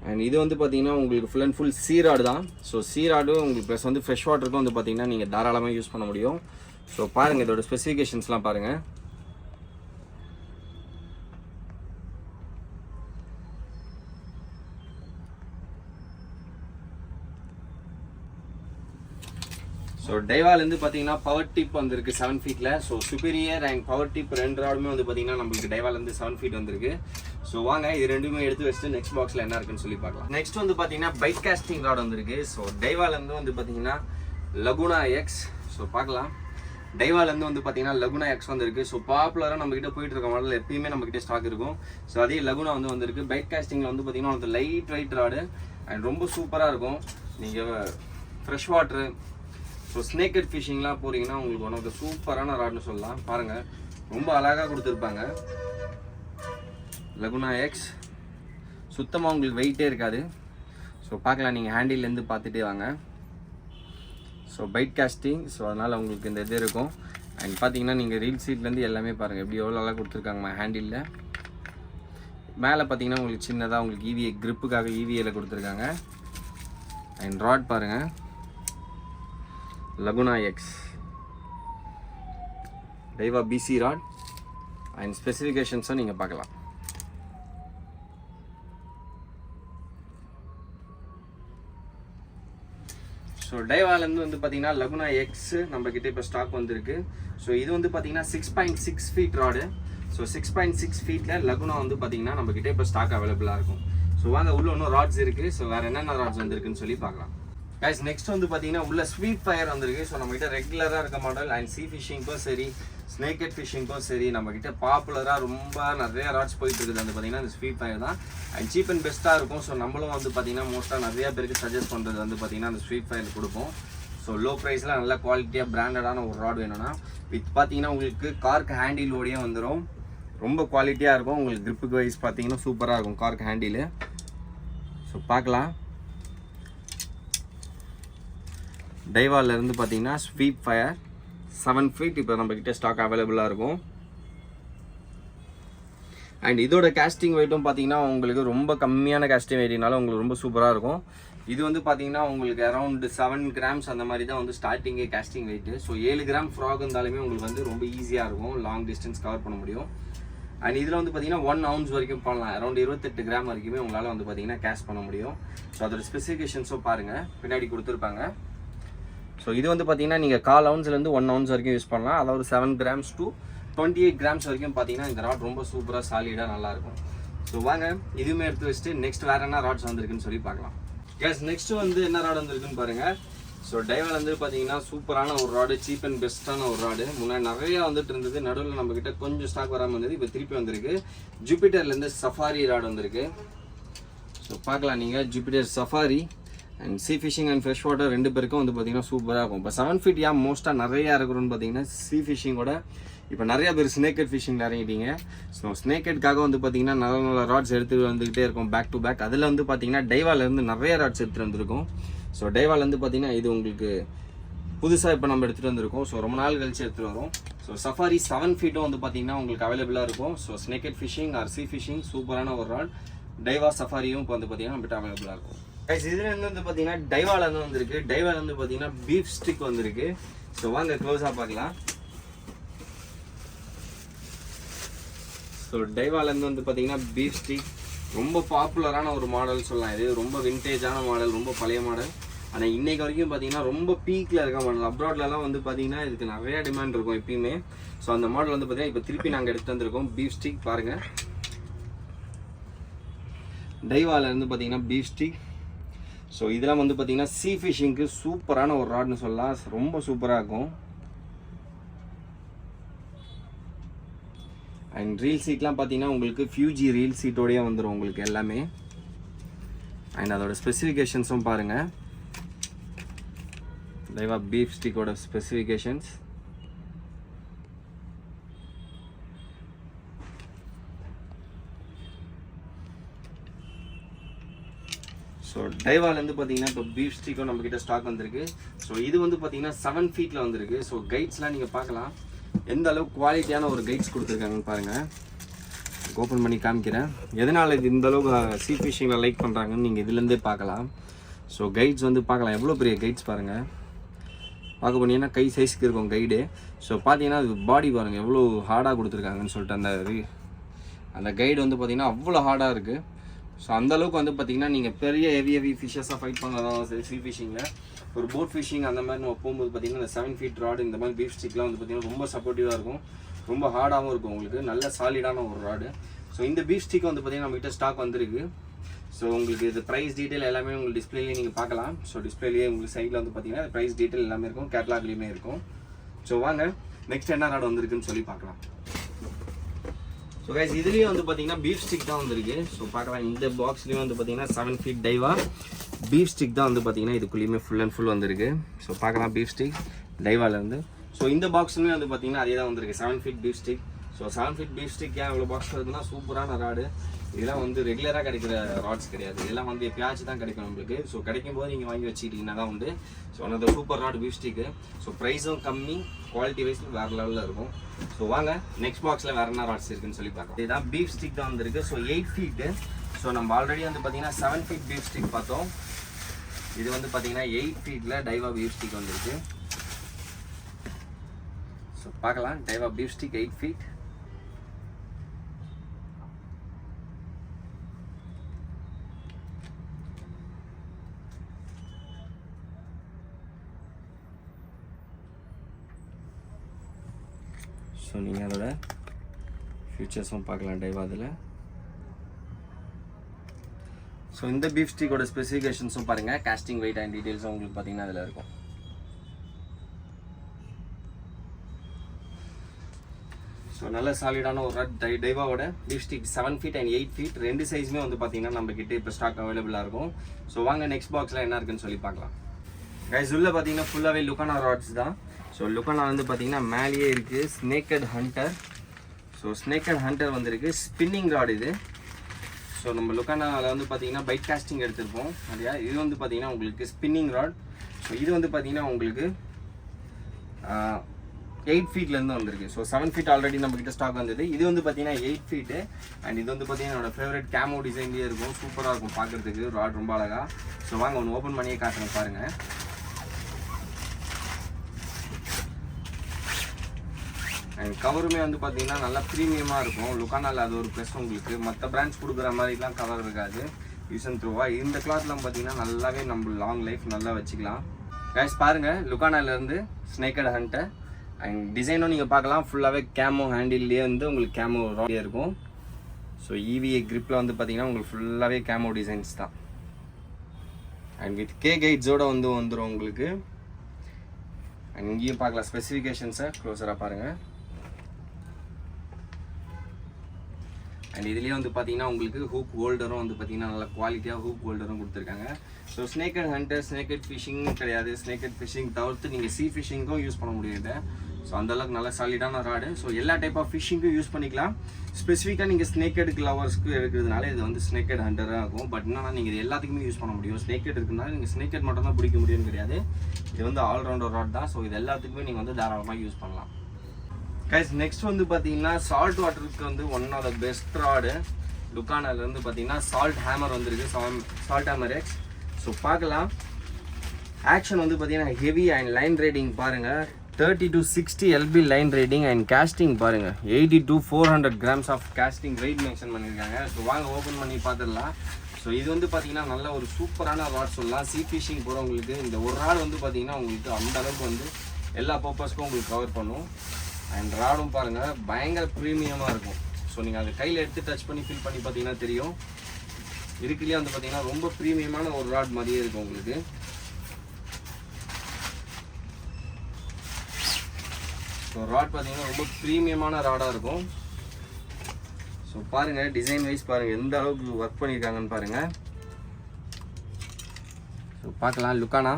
அண்ட் இது வந்து பார்த்தீங்கன்னா உங்களுக்கு ஃபுல் அண்ட் ஃபுல் சீராடு தான். ஸோ சீராடு உங்களுக்கு ப்ளஸ் வந்து ஃப்ரெஷ் வாட்டருக்கும் வந்து பார்த்தீங்கன்னா நீங்கள் தாராளமாக யூஸ் பண்ண முடியும். ஸோ பாருங்கள் இதோட ஸ்பெசிஃபிகேஷன்ஸ்லாம் பாருங்கள். ஸோ டைவாலேருந்து பார்த்தீங்கன்னா பவர் டிப் வந்துருக்கு 7 feetல. So superior and power tip 2 ராடுமே வந்து பார்த்தீங்கன்னா நம்மளுக்கு டைவாலேருந்து 7 feet வந்துருக்கு. ஸோ வாங்க இது ரெண்டுமே எடுத்து வச்சுட்டு நெக்ஸ்ட் பாக்ஸில் என்ன இருக்குன்னு சொல்லி பார்க்கலாம். நெக்ஸ்ட் வந்து பார்த்தீங்கன்னா பைட் காஸ்டிங் ராட் வந்துருக்கு. ஸோ டைவாலேருந்து வந்து பார்த்தீங்கன்னா லகுனா எக்ஸ். ஸோ பார்க்கலாம். டைவாலேருந்து வந்து பார்த்தீங்கன்னா லகுனா எக்ஸ் வந்துருக்கு. ஸோ பாப்புலராக நம்மக்கிட்ட போயிட்டு இருக்க மாடல் எப்பயுமே நம்மக்கிட்ட ஸ்டாக் இருக்கும். ஸோ அதே லகுனா வந்து வந்திருக்கு. பைட் காஸ்டிங்கில் வந்து பார்த்தீங்கன்னா உங்களுக்கு லைட் வெயிட் ராடு அண்ட் ரொம்ப சூப்பராக இருக்கும். நீங்கள் fresh water so snake head ஃபிஷிங்லாம் போகிறீங்கன்னா உங்களுக்கு ஒன் ஆஃப் த சூப்பரான ராட்னு சொல்லலாம். பாருங்கள் ரொம்ப அழகாக கொடுத்துருப்பாங்க. லகுனா எக்ஸ் சுத்தமாக உங்களுக்கு வெயிட்டே இருக்காது. ஸோ பார்க்கலாம் நீங்கள் ஹேண்டில்லேருந்து பார்த்துட்டே வாங்க. So byte costing. ஸோ அதனால் உங்களுக்கு இந்த இது இருக்கும். அண்ட் பார்த்தீங்கன்னா நீங்கள் ரீல் சீட்லேருந்து எல்லாமே பாருங்கள் எப்படி எவ்வளோ நல்லா கொடுத்துருக்காங்க ஹேண்டிலில். மேலே பார்த்தீங்கன்னா உங்களுக்கு சின்னதாக உங்களுக்கு EVA கிரிப்புக்காக EVAல கொடுத்துருக்காங்க. அண்ட் ராட் பாருங்கள், Laguna X Daiwa BC rod. And ஸ்பெசிஃபிகேஷன்ஸும் நீங்கள் பார்க்கலாம். ஸோ டைவாலேருந்து வந்து பார்த்தீங்கன்னா லகுனா எக்ஸ் நம்மக்கிட்ட இப்போ ஸ்டாக் வந்திருக்கு. ஸோ இது வந்து பார்த்தீங்கன்னா 6.6 ஃபீட் ராடு. ஸோ 6.6 ஃபீட்டில் லகுனா வந்து பார்த்தீங்கன்னா நம்மக்கிட்ட இப்போ ஸ்டாக் அவைலபிளாக இருக்கும். ஸோ வாங்க உள்ள இன்னும் ராட்ஸ் இருக்குது. ஸோ வேறு என்னென்ன ராட்ஸ் வந்துருக்குன்னு சொல்லி பார்க்கலாம். கைஸ் நெக்ஸ்ட் வந்து பார்த்தீங்கன்னா உள்ள ஸ்வீப் ஃபயர் வந்திருக்கு. ஸோ நம்மகிட்ட ரெகுலராக இருக்க மாடல். அண்ட் சீ ஃபிஷிங்க்கும் சரி ஸ்னேக்கெட் ஃபிஷிங்க்கும் சரி நம்மக்கிட்ட பாப்புலராக ரொம்ப நிறைய ராட்ஸ் போயிட்டு இருக்குது வந்து பார்த்தீங்கன்னா இந்த ஸ்வீப் ஃபயர் தான். அண்ட் சீப் அண்ட் பெஸ்ட்டாக இருக்கும். ஸோ நம்மளும் வந்து பார்த்தீங்கன்னா மோஸ்ட்டாக நிறையா பேருக்கு சஜஸ்ட் பண்ணுறது வந்து பார்த்தீங்கன்னா அந்த ஸ்வீப் ஃபயர் கொடுப்போம். ஸோ லோ ப்ரைஸில் நல்ல குவாலிட்டியாக பிராண்டடான ஒரு ராட் வேணும்னா வித் பார்த்தீங்கன்னா உங்களுக்கு கார்க் ஹேண்டிலோடையே வந்துடும். ரொம்ப குவாலிட்டியாக இருக்கும். உங்களுக்கு கிரிப்புக்கு வைஸ் பார்த்தீங்கன்னா சூப்பராக இருக்கும் கார்க் ஹேண்டிலு. ஸோ பார்க்கலாம். டைவாலேருந்து பார்த்தீங்கன்னா ஸ்வீப் ஃபயர் 7 ஃபீட் இப்போ நம்மக்கிட்ட ஸ்டாக் அவைலபிளாக இருக்கும். அண்ட் இதோட கேஸ்டிங் வெயிட்டும் பார்த்தீங்கன்னா உங்களுக்கு ரொம்ப கம்மியான கேஸ்டிங் வெயிட்னால உங்களுக்கு ரொம்ப சூப்பராக இருக்கும். இது வந்து பார்த்தீங்கன்னா உங்களுக்கு அரௌண்ட் 7 கிராம்ஸ் அந்த மாதிரி தான் வந்து ஸ்டார்டிங்கே casting weight. So 7 gram frog இருந்தாலுமே உங்களுக்கு வந்து ரொம்ப ஈஸியாக இருக்கும், லாங் டிஸ்டன்ஸ் கவர் பண்ண முடியும். அண்ட் இதில் வந்து பார்த்தீங்கன்னா 1 ounce வரைக்கும் பண்ணலாம். அரௌண்ட் 28 கிராம் வரைக்குமே உங்களால் வந்து பார்த்தீங்கன்னா கேஷ் பண்ண முடியும். ஸோ அதோட ஸ்பெசிஃபிகேஷன்ஸும் பாருங்கள் பின்னாடி கொடுத்துருப்பாங்க. ஸோ இது வந்து பார்த்தீங்கன்னா நீங்கள் 1/4 ounceலேருந்து 1 ounce வரைக்கும் யூஸ் பண்ணலாம். அதாவது 7 grams to 28 grams வரைக்கும் பார்த்தீங்கன்னா இந்த ராட் ரொம்ப சூப்பராக சாலிடாக நல்லாயிருக்கும். ஸோ வாங்க இதுவுமே எடுத்து வச்சுட்டு நெக்ஸ்ட் வேறு என்ன ராட்ஸ் வந்துருக்குன்னு சொல்லி பார்க்கலாம். கேஸ் நெக்ஸ்ட்டு வந்து என்ன ராட் வந்துருக்குன்னு பாருங்கள். ஸோ டைவால் வந்து பார்த்தீங்கன்னா சூப்பரான ஒரு ராடு, சீப் அண்ட் பெஸ்ட்டான ஒரு ராடு. முன்னாடி நிறையா வந்துட்டு இருந்தது, நடுவில் நம்மக்கிட்ட கொஞ்சம் ஸ்டாக் வராமல் இருந்தது, இப்போ திருப்பி வந்திருக்கு. ஜூபிட்டர்லேருந்து சஃபாரி ராடு வந்திருக்கு. ஸோ பார்க்கலாம் நீங்கள் Jupiter Safari. And sea fishing and fresh water ரெண்டு பேருக்கும் வந்து பார்த்தீங்கன்னா சூப்பராக இருக்கும். இப்போ 7 feet மோஸ்ட்டாக நிறையா இருக்கிறோன்னு பார்த்தீங்கன்னா சீ ஃபிஷிங்கோட இப்போ நிறையா பேர் ஸ்னேக்கெட் ஃபிஷிங்கில் இறங்கிட்டீங்க. ஸோ ஸ்னேக்கெட்காக வந்து பார்த்தீங்கன்னா நல்ல நல்ல ராட்ஸ் எடுத்துகிட்டு வந்துக்கிட்டே இருக்கும் பேக் டு பேக். அதில் வந்து பார்த்தீங்கன்னா டைவாலேருந்து நிறைய ராட்ஸ் எடுத்துகிட்டு வந்திருக்கும். ஸோ டைவாலேருந்து பார்த்தீங்கன்னா இது உங்களுக்கு புதுசாக இப்போ நம்ம எடுத்துகிட்டு வந்திருக்கோம். ஸோ ரொம்ப நாள் கழிச்சு எடுத்துகிட்டு வரோம். ஸோ சஃபாரி 7 feet வந்து பார்த்தீங்கன்னா உங்களுக்கு அவைலபிளாக இருக்கும். ஸோ ஸ்னேக்கெட் ஃபிஷிங் ஆர் சீ ஃபிஷிங் சூப்பரான ஒரு ராட். டைவா சஃபாரியும் இப்போ வந்து பார்த்தீங்கன்னா நம்மகிட்ட அவைலபிளாக இருக்கும். இதுல இருந்து வந்து பார்த்தீங்கன்னா டைவாலேருந்து வந்திருக்கு. டைவாலேருந்து பார்த்தீங்கன்னா பீஃப் ஸ்டிக் வந்திருக்கு. ஸோ வாங்க க்ளோஸாக பார்க்கலாம். ஸோ டைவாலேருந்து வந்து பார்த்தீங்கன்னா பீஃப் ஸ்டிக் ரொம்ப பாப்புலரான ஒரு மாடல் சொல்லலாம். இது ரொம்ப விண்டேஜான மாடல், ரொம்ப பழைய மாடல். ஆனால் இன்றைக்கு வரைக்கும் பார்த்தீங்கன்னா ரொம்ப பீக்கில் இருக்க மாடல். அப்ராட்லலாம் வந்து பார்த்தீங்கன்னா இதுக்கு நிறையா டிமாண்ட் இருக்கும் எப்பயுமே. ஸோ அந்த மாடல் வந்து பார்த்தீங்கன்னா இப்போ திருப்பி நாங்கள் எடுத்து வந்திருக்கோம். பீஃப் ஸ்டிக் பாருங்கள், டைவாலேருந்து பார்த்தீங்கன்னா பீஃப் ஸ்டிக். ஸோ இதெல்லாம் வந்து பார்த்தீங்கன்னா சீ ஃபிஷிங்க்கு சூப்பரான ஒரு ராட்னு சொல்லலாம். ரொம்ப சூப்பராக இருக்கும். அண்ட் ரீல் சீட்லாம் பார்த்தீங்கன்னா உங்களுக்கு ஃபியூஜி ரீல் சீட்டோடையே வந்துடும் உங்களுக்கு எல்லாமே. அண்ட் அதோட ஸ்பெசிஃபிகேஷன்ஸும் பாருங்கள். டைவா பீஃப் ஸ்டிக்கோட ஸ்பெசிஃபிகேஷன்ஸ். ஸோ டைவாலேருந்து பார்த்தீங்கன்னா இப்போ பீஃப் ஸ்டிக்கும் நம்மக்கிட்ட ஸ்டாக் வந்திருக்கு. ஸோ இது வந்து பார்த்தீங்கன்னா 7 feet வந்திருக்கு. ஸோ கைட்ஸ்லாம் நீங்கள் பார்க்கலாம் எந்த அளவுக்கு குவாலிட்டியான ஒரு கைட்ஸ் கொடுத்துருக்காங்கன்னு பாருங்கள். ஓப்பன் பண்ணி காமிக்கிறேன். எதனால் இது இந்த அளவுக்கு சீ ஃபிஷிங்கில் லைக் பண்ணுறாங்கன்னு நீங்கள் இதுலேருந்தே பார்க்கலாம். ஸோ கைட்ஸ் வந்து பார்க்கலாம், எவ்வளோ பெரிய கைட்ஸ் பாருங்கள். பார்க்க போனீங்கன்னா கை சைஸ்க்கு இருக்கும் கைடு. ஸோ பார்த்தீங்கன்னா அது பாடி பாருங்கள் எவ்வளோ ஹார்டாக கொடுத்துருக்காங்கன்னு சொல்லிட்டு அந்த கைடு வந்து பார்த்தீங்கன்னா அவ்வளோ ஹார்டாக இருக்குது. ஸோ அந்தளவுக்கு வந்து பார்த்தீங்கன்னா நீங்கள் பெரிய ஹெவி ஃபிஷ்ஷஸாக ஃபைட் பண்ணுறதா சரி சீ ஃபிஷிங்கில் ஒரு போட் ஃபிஷிங் அந்த மாதிரி நம்ம போகும்போது பார்த்தீங்கன்னா இந்த 7 feet ராடு இந்த மாதிரி பீஃப் ஸ்டிக்லாம் வந்து பார்த்தீங்கன்னா ரொம்ப சப்போர்ட்டிவாக இருக்கும், ரொம்ப ஹார்டாகவும் இருக்கும் உங்களுக்கு, நல்ல சாலிடான ஒரு ராடு. ஸோ இந்த பீஃப் ஸ்டிக் வந்து பார்த்தீங்கன்னா நம்மகிட்ட ஸ்டாக் வந்திருக்கு. ஸோ உங்களுக்கு இது ப்ரைஸ் டீட்டெயில் எல்லாமே உங்களுக்கு டிஸ்பிளேலேயே நீங்கள் பார்க்கலாம். ஸோ டிஸ்பிளேலேயே உங்களுக்கு சைடில் வந்து பார்த்தீங்கன்னா ப்ரைஸ் டீட்டெயில் எல்லாமே இருக்கும், கேட்லாக்லேயுமே இருக்கும். ஸோ வாங்க நெக்ஸ்ட் என்ன ராடு வந்திருக்குன்னு சொல்லி பார்க்கலாம். ஸோ கைஸ் இதுலேயும் வந்து பார்த்தீங்கன்னா பீஃப் ஸ்டிக் தான் வந்திருக்கு. ஸோ பார்க்கலாம் இந்த பாக்ஸ்லேயும் வந்து பார்த்தீங்கன்னா 7 feet டைவா பீஃப் ஸ்டிக் தான் வந்து பார்த்தீங்கன்னா இதுக்குள்ளேயுமே ஃபுல் அண்ட் ஃபுல் வந்திருக்கு. ஸோ பார்க்கலாம் பீஃப் ஸ்டிக் டைவாலேருந்து. ஸோ இந்த பாக்ஸ்லேயும் வந்து பார்த்தீங்கன்னா அதே தான் வந்திருக்கு 7 feet beef stick. So 7 feet beef stick ஏன் இவ்வளோ பாக்ஸ் வருதுன்னா சூப்பரான ராடு. இதெல்லாம் வந்து ரெகுலராக கிடைக்கிற ராட்ஸ் கிடையாது, இதெல்லாம் வந்து எப்பயாச்சும் தான் கிடைக்கும் நம்மளுக்கு. ஸோ கிடைக்கும் போது நீங்கள் வாங்கி வச்சுக்கிட்டிங்கன்னா தான் உண்டு. ஸோ அந்த super rod beef stick. So ப்ரைஸும் கம்மி, குவாலிட்டி வைஸ் வேறு லெவலில் இருக்கும். ஸோ வாங்க நெக்ஸ்ட் பாக்ஸில் வேறு என்ன ராட்ஸ் இருக்குன்னு சொல்லி பார்க்கலாம். இதுதான் பீஃப் ஸ்டிக் தான் வந்துருக்கு. So 8 feet. ஸோ நம்ம ஆல்ரெடி வந்து பார்த்தீங்கன்னா 7 feet பீஃப் ஸ்டிக் பார்த்தோம். இது வந்து பார்த்தீங்கன்னா 8 feetல டைவா பீஃப் ஸ்டிக் வந்துருக்கு. ஸோ பார்க்கலாம் டைவா பீஃப் ஸ்டிக் 8 feet. ஸோ நீங்கள் அதோட ஃபியூச்சர்ஸும் பார்க்கலாம் டைவா அதில். ஸோ இந்த பீஃப் ஸ்டிக்கோட ஸ்பெசிஃபிகேஷன்ஸும் பாருங்கள், காஸ்டிங் வெயிட் அண்ட் டீட்டெயில்ஸும் உங்களுக்கு பார்த்தீங்கன்னா அதில் இருக்கும். ஸோ நல்ல சாலிடான ஒரு ராட் டைவாவோட beef stick 7 feet and 8 feet ரெண்டு சைஸுமே வந்து பார்த்தீங்கன்னா நம்ம கிட்டே இப்போ ஸ்டாக் அவைலபிளாக இருக்கும். ஸோ வாங்க நெக்ஸ்ட் பாக்ஸில் என்ன இருக்குன்னு சொல்லி பார்க்கலாம். கைஸ் உள்ள பார்த்தீங்கன்னா ஃபுல்லாகவே லுக்கானா ராட்ஸ் தான். ஸோ லுக்கானா வந்து பார்த்தீங்கன்னா மேலேயே இருக்குது snakehead hunter. So snakehead hunter வந்துருக்கு ஸ்பின்னிங் ராட் இது. ஸோ நம்ம லுக்கானாவில் வந்து பார்த்தீங்கன்னா பைட் காஸ்டிங் எடுத்திருப்போம் நிறையா. இது வந்து பார்த்தீங்கன்னா உங்களுக்கு ஸ்பின்னிங் ராட். ஸோ இது வந்து பார்த்தீங்கன்னா உங்களுக்கு 8 feetலேருந்து வந்திருக்கு. ஸோ 7 feet ஆல்ரெடி நம்மக்கிட்ட ஸ்டாக் வந்தது. இது வந்து பார்த்தீங்கன்னா 8 feet அண்ட் இது வந்து பார்த்தீங்கன்னா என்னோட ஃபேவரட் கேமோ டிசைன்லேயே இருக்கும். சூப்பராக இருக்கும் பார்க்குறதுக்கு, ராட் ரொம்ப அழகாக. ஸோ வாங்க ஒன்று ஓப்பன் பண்ணியே காட்டுறேன் பாருங்கள். அண்ட் கவருமே வந்து பார்த்தீங்கன்னா நல்லா ப்ரீமியமாக இருக்கும். லுக்கானாவில் அது ஒரு ப்ளஸ் உங்களுக்கு. மற்ற பிராண்ட்ஸ் கொடுக்குற மாதிரிலாம் கவர் இருக்காது, யூஸ் அண்ட் த்ரூவாக. இந்த கிளாத்லாம் பார்த்தீங்கன்னா நல்லாவே நம்ம லாங் லைஃப் நல்லா வச்சுக்கலாம். கைஸ் பாருங்கள் லுக்கானாலேருந்து ஸ்னேக்கட் ஹண்டர் அண்ட் டிசைனும் நீங்கள் பார்க்கலாம். ஃபுல்லாகவே கேமோ ஹேண்டில்லேயே வந்து உங்களுக்கு கேமோ ராடியே இருக்கும். ஸோ EVA கிரிப்பில் வந்து பார்த்தீங்கன்னா உங்களுக்கு ஃபுல்லாகவே கேமோ டிசைன்ஸ் தான். அண்ட் வித் கே கைட்ஸோடு வந்து வந்துடும் உங்களுக்கு. அண்ட் இங்கேயும் பார்க்கலாம் ஸ்பெசிஃபிகேஷன்ஸை க்ளோஸராக பாருங்கள். அண்ட் இதுலேயே வந்து பார்த்தீங்கன்னா உங்களுக்கு ஹூக் ஹோல்டரும் வந்து பார்த்தீங்கன்னா நல்ல குவாலிட்டியாக ஹூக் ஹோல்டரும் கொடுத்துருக்காங்க. So snakehead hunter snakehead fishing கிடையாது, ஸ்னேக்கட் ஃபிஷிங் தவிர்த்து நீங்கள் சீ ஃபிஷிங்கும் யூஸ் பண்ண முடியாது. ஸோ அந்தளவுக்கு நல்ல சாலிடான ராடு. ஸோ எல்லா டைப் ஆஃப் ஃபிஷிங்கும் யூஸ் பண்ணிக்கலாம். ஸ்பெசிஃபிக்காக நீங்கள் ஸ்னேக்கட் லவர்ஸ்க்கு எடுக்கிறதுனால இது வந்து ஸ்னேக்கட் ஹண்டராக இருக்கும். பட் என்னன்னா நீங்கள் இது எல்லாத்துக்குமே யூஸ் பண்ண முடியும். ஸ்னேக்கட் இருக்குனால நீங்கள் ஸ்னேக்கட் மட்டும் தான் பிடிக்க முடியும்னு கிடையாது, இது வந்து ஆல்ரவுண்டர் ராட் தான். ஸோ இது எல்லாத்துக்குமே நீங்கள் வந்து தாராளமாக யூஸ் பண்ணலாம். கைஸ் நெக்ஸ்ட் வந்து பார்த்தீங்கன்னா சால்ட் வாட்டருக்கு வந்து one of the best rod லுக்கானாலேருந்து பார்த்தீங்கன்னா சால்ட் ஹேமர் வந்துருக்கு. Salt hammer X. ஸோ பார்க்கலாம் ஆக்ஷன் வந்து பார்த்தீங்கன்னா ஹெவி அண்ட் லைன் ரேட்டிங் பாருங்கள் 30 to 60 LB line rating and casting பாருங்கள் 80 to 400 grams of casting weight mention பண்ணியிருக்காங்க. ஸோ வாங்க ஓப்பன் பண்ணி பார்த்துடலாம். ஸோ இது வந்து பார்த்தீங்கன்னா நல்ல ஒரு சூப்பரான ராட் சொல்லலாம். சீ ஃபிஷிங் போகிறவங்களுக்கு இந்த ஒரு ராடு வந்து பார்த்தீங்கன்னா உங்களுக்கு அந்த அளவுக்கு வந்து எல்லா பர்பஸ்க்கும் உங்களுக்கு கவர் பண்ணும். அண்ட் ராடும் பாருங்கள் பயங்கர ப்ரீமியமாக இருக்கும். ஸோ நீங்கள் அதை கையில் எடுத்து டச் பண்ணி ஃபீல் பண்ணி பார்த்தீங்கன்னா தெரியும். இதுக்குள்ளேயே வந்து பார்த்தீங்கன்னா ரொம்ப ப்ரீமியமான ஒரு ராட் மாதிரியே இருக்கும் உங்களுக்கு. ஸோ ராட் பார்த்தீங்கன்னா ரொம்ப ப்ரீமியமான ராடாக இருக்கும். ஸோ பாருங்கள் டிசைன் வைஸ் பாருங்கள் எந்த அளவுக்கு ஒர்க் பண்ணியிருக்காங்கன்னு பாருங்கள். ஸோ பார்க்கலாம் லுக்கானா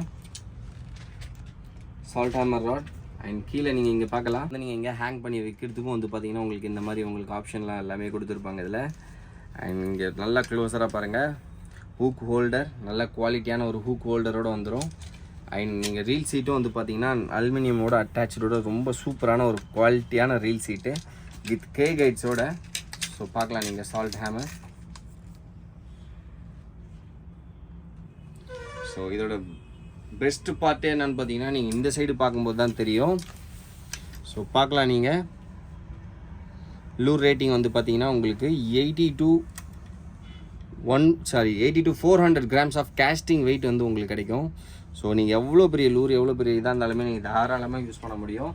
சால்ட் ஹேமர் ராட். அண்ட் கீழே நீங்கள் இங்கே பார்க்கலாம், நீங்கள் இங்கே ஹேங் பண்ணி வைக்கிறதுக்கும் வந்து பார்த்தீங்கன்னா உங்களுக்கு இந்த மாதிரி உங்களுக்கு ஆப்ஷன்லாம் எல்லாமே கொடுத்துருப்பாங்க இதில். அண்ட் இங்கே நல்லா க்ளோஸராக பாருங்கள் ஹூக் ஹோல்டர், நல்ல குவாலிட்டியான ஒரு ஹூக் ஹோல்டரோடு வந்துடும். அண்ட் நீங்கள் ரீல் சீட்டும் வந்து பார்த்தீங்கன்னா அலுமினியமோட அட்டாச்சோட ரொம்ப சூப்பரான ஒரு குவாலிட்டியான ரீல் சீட்டு வித் கே கைட்ஸோட. ஸோ பார்க்கலாம் நீங்கள் சால்ட் ஹேமர். ஸோ இதோட பெஸ்ட் பார்ட்டே என்னன்னு பார்த்தீங்கன்னா நீங்கள் இந்த சைடு பார்க்கும்போது தான் தெரியும். ஸோ பார்க்கலாம் நீங்கள் லூர் ரேட்டிங் வந்து பார்த்தீங்கன்னா உங்களுக்கு 80 to 400 grams of casting weight வந்து உங்களுக்கு கிடைக்கும். ஸோ நீங்கள் எவ்வளோ பெரிய லூர் எவ்வளோ பெரிய இதாக இருந்தாலுமே நீங்கள் தாராளமாக யூஸ் பண்ண முடியும்.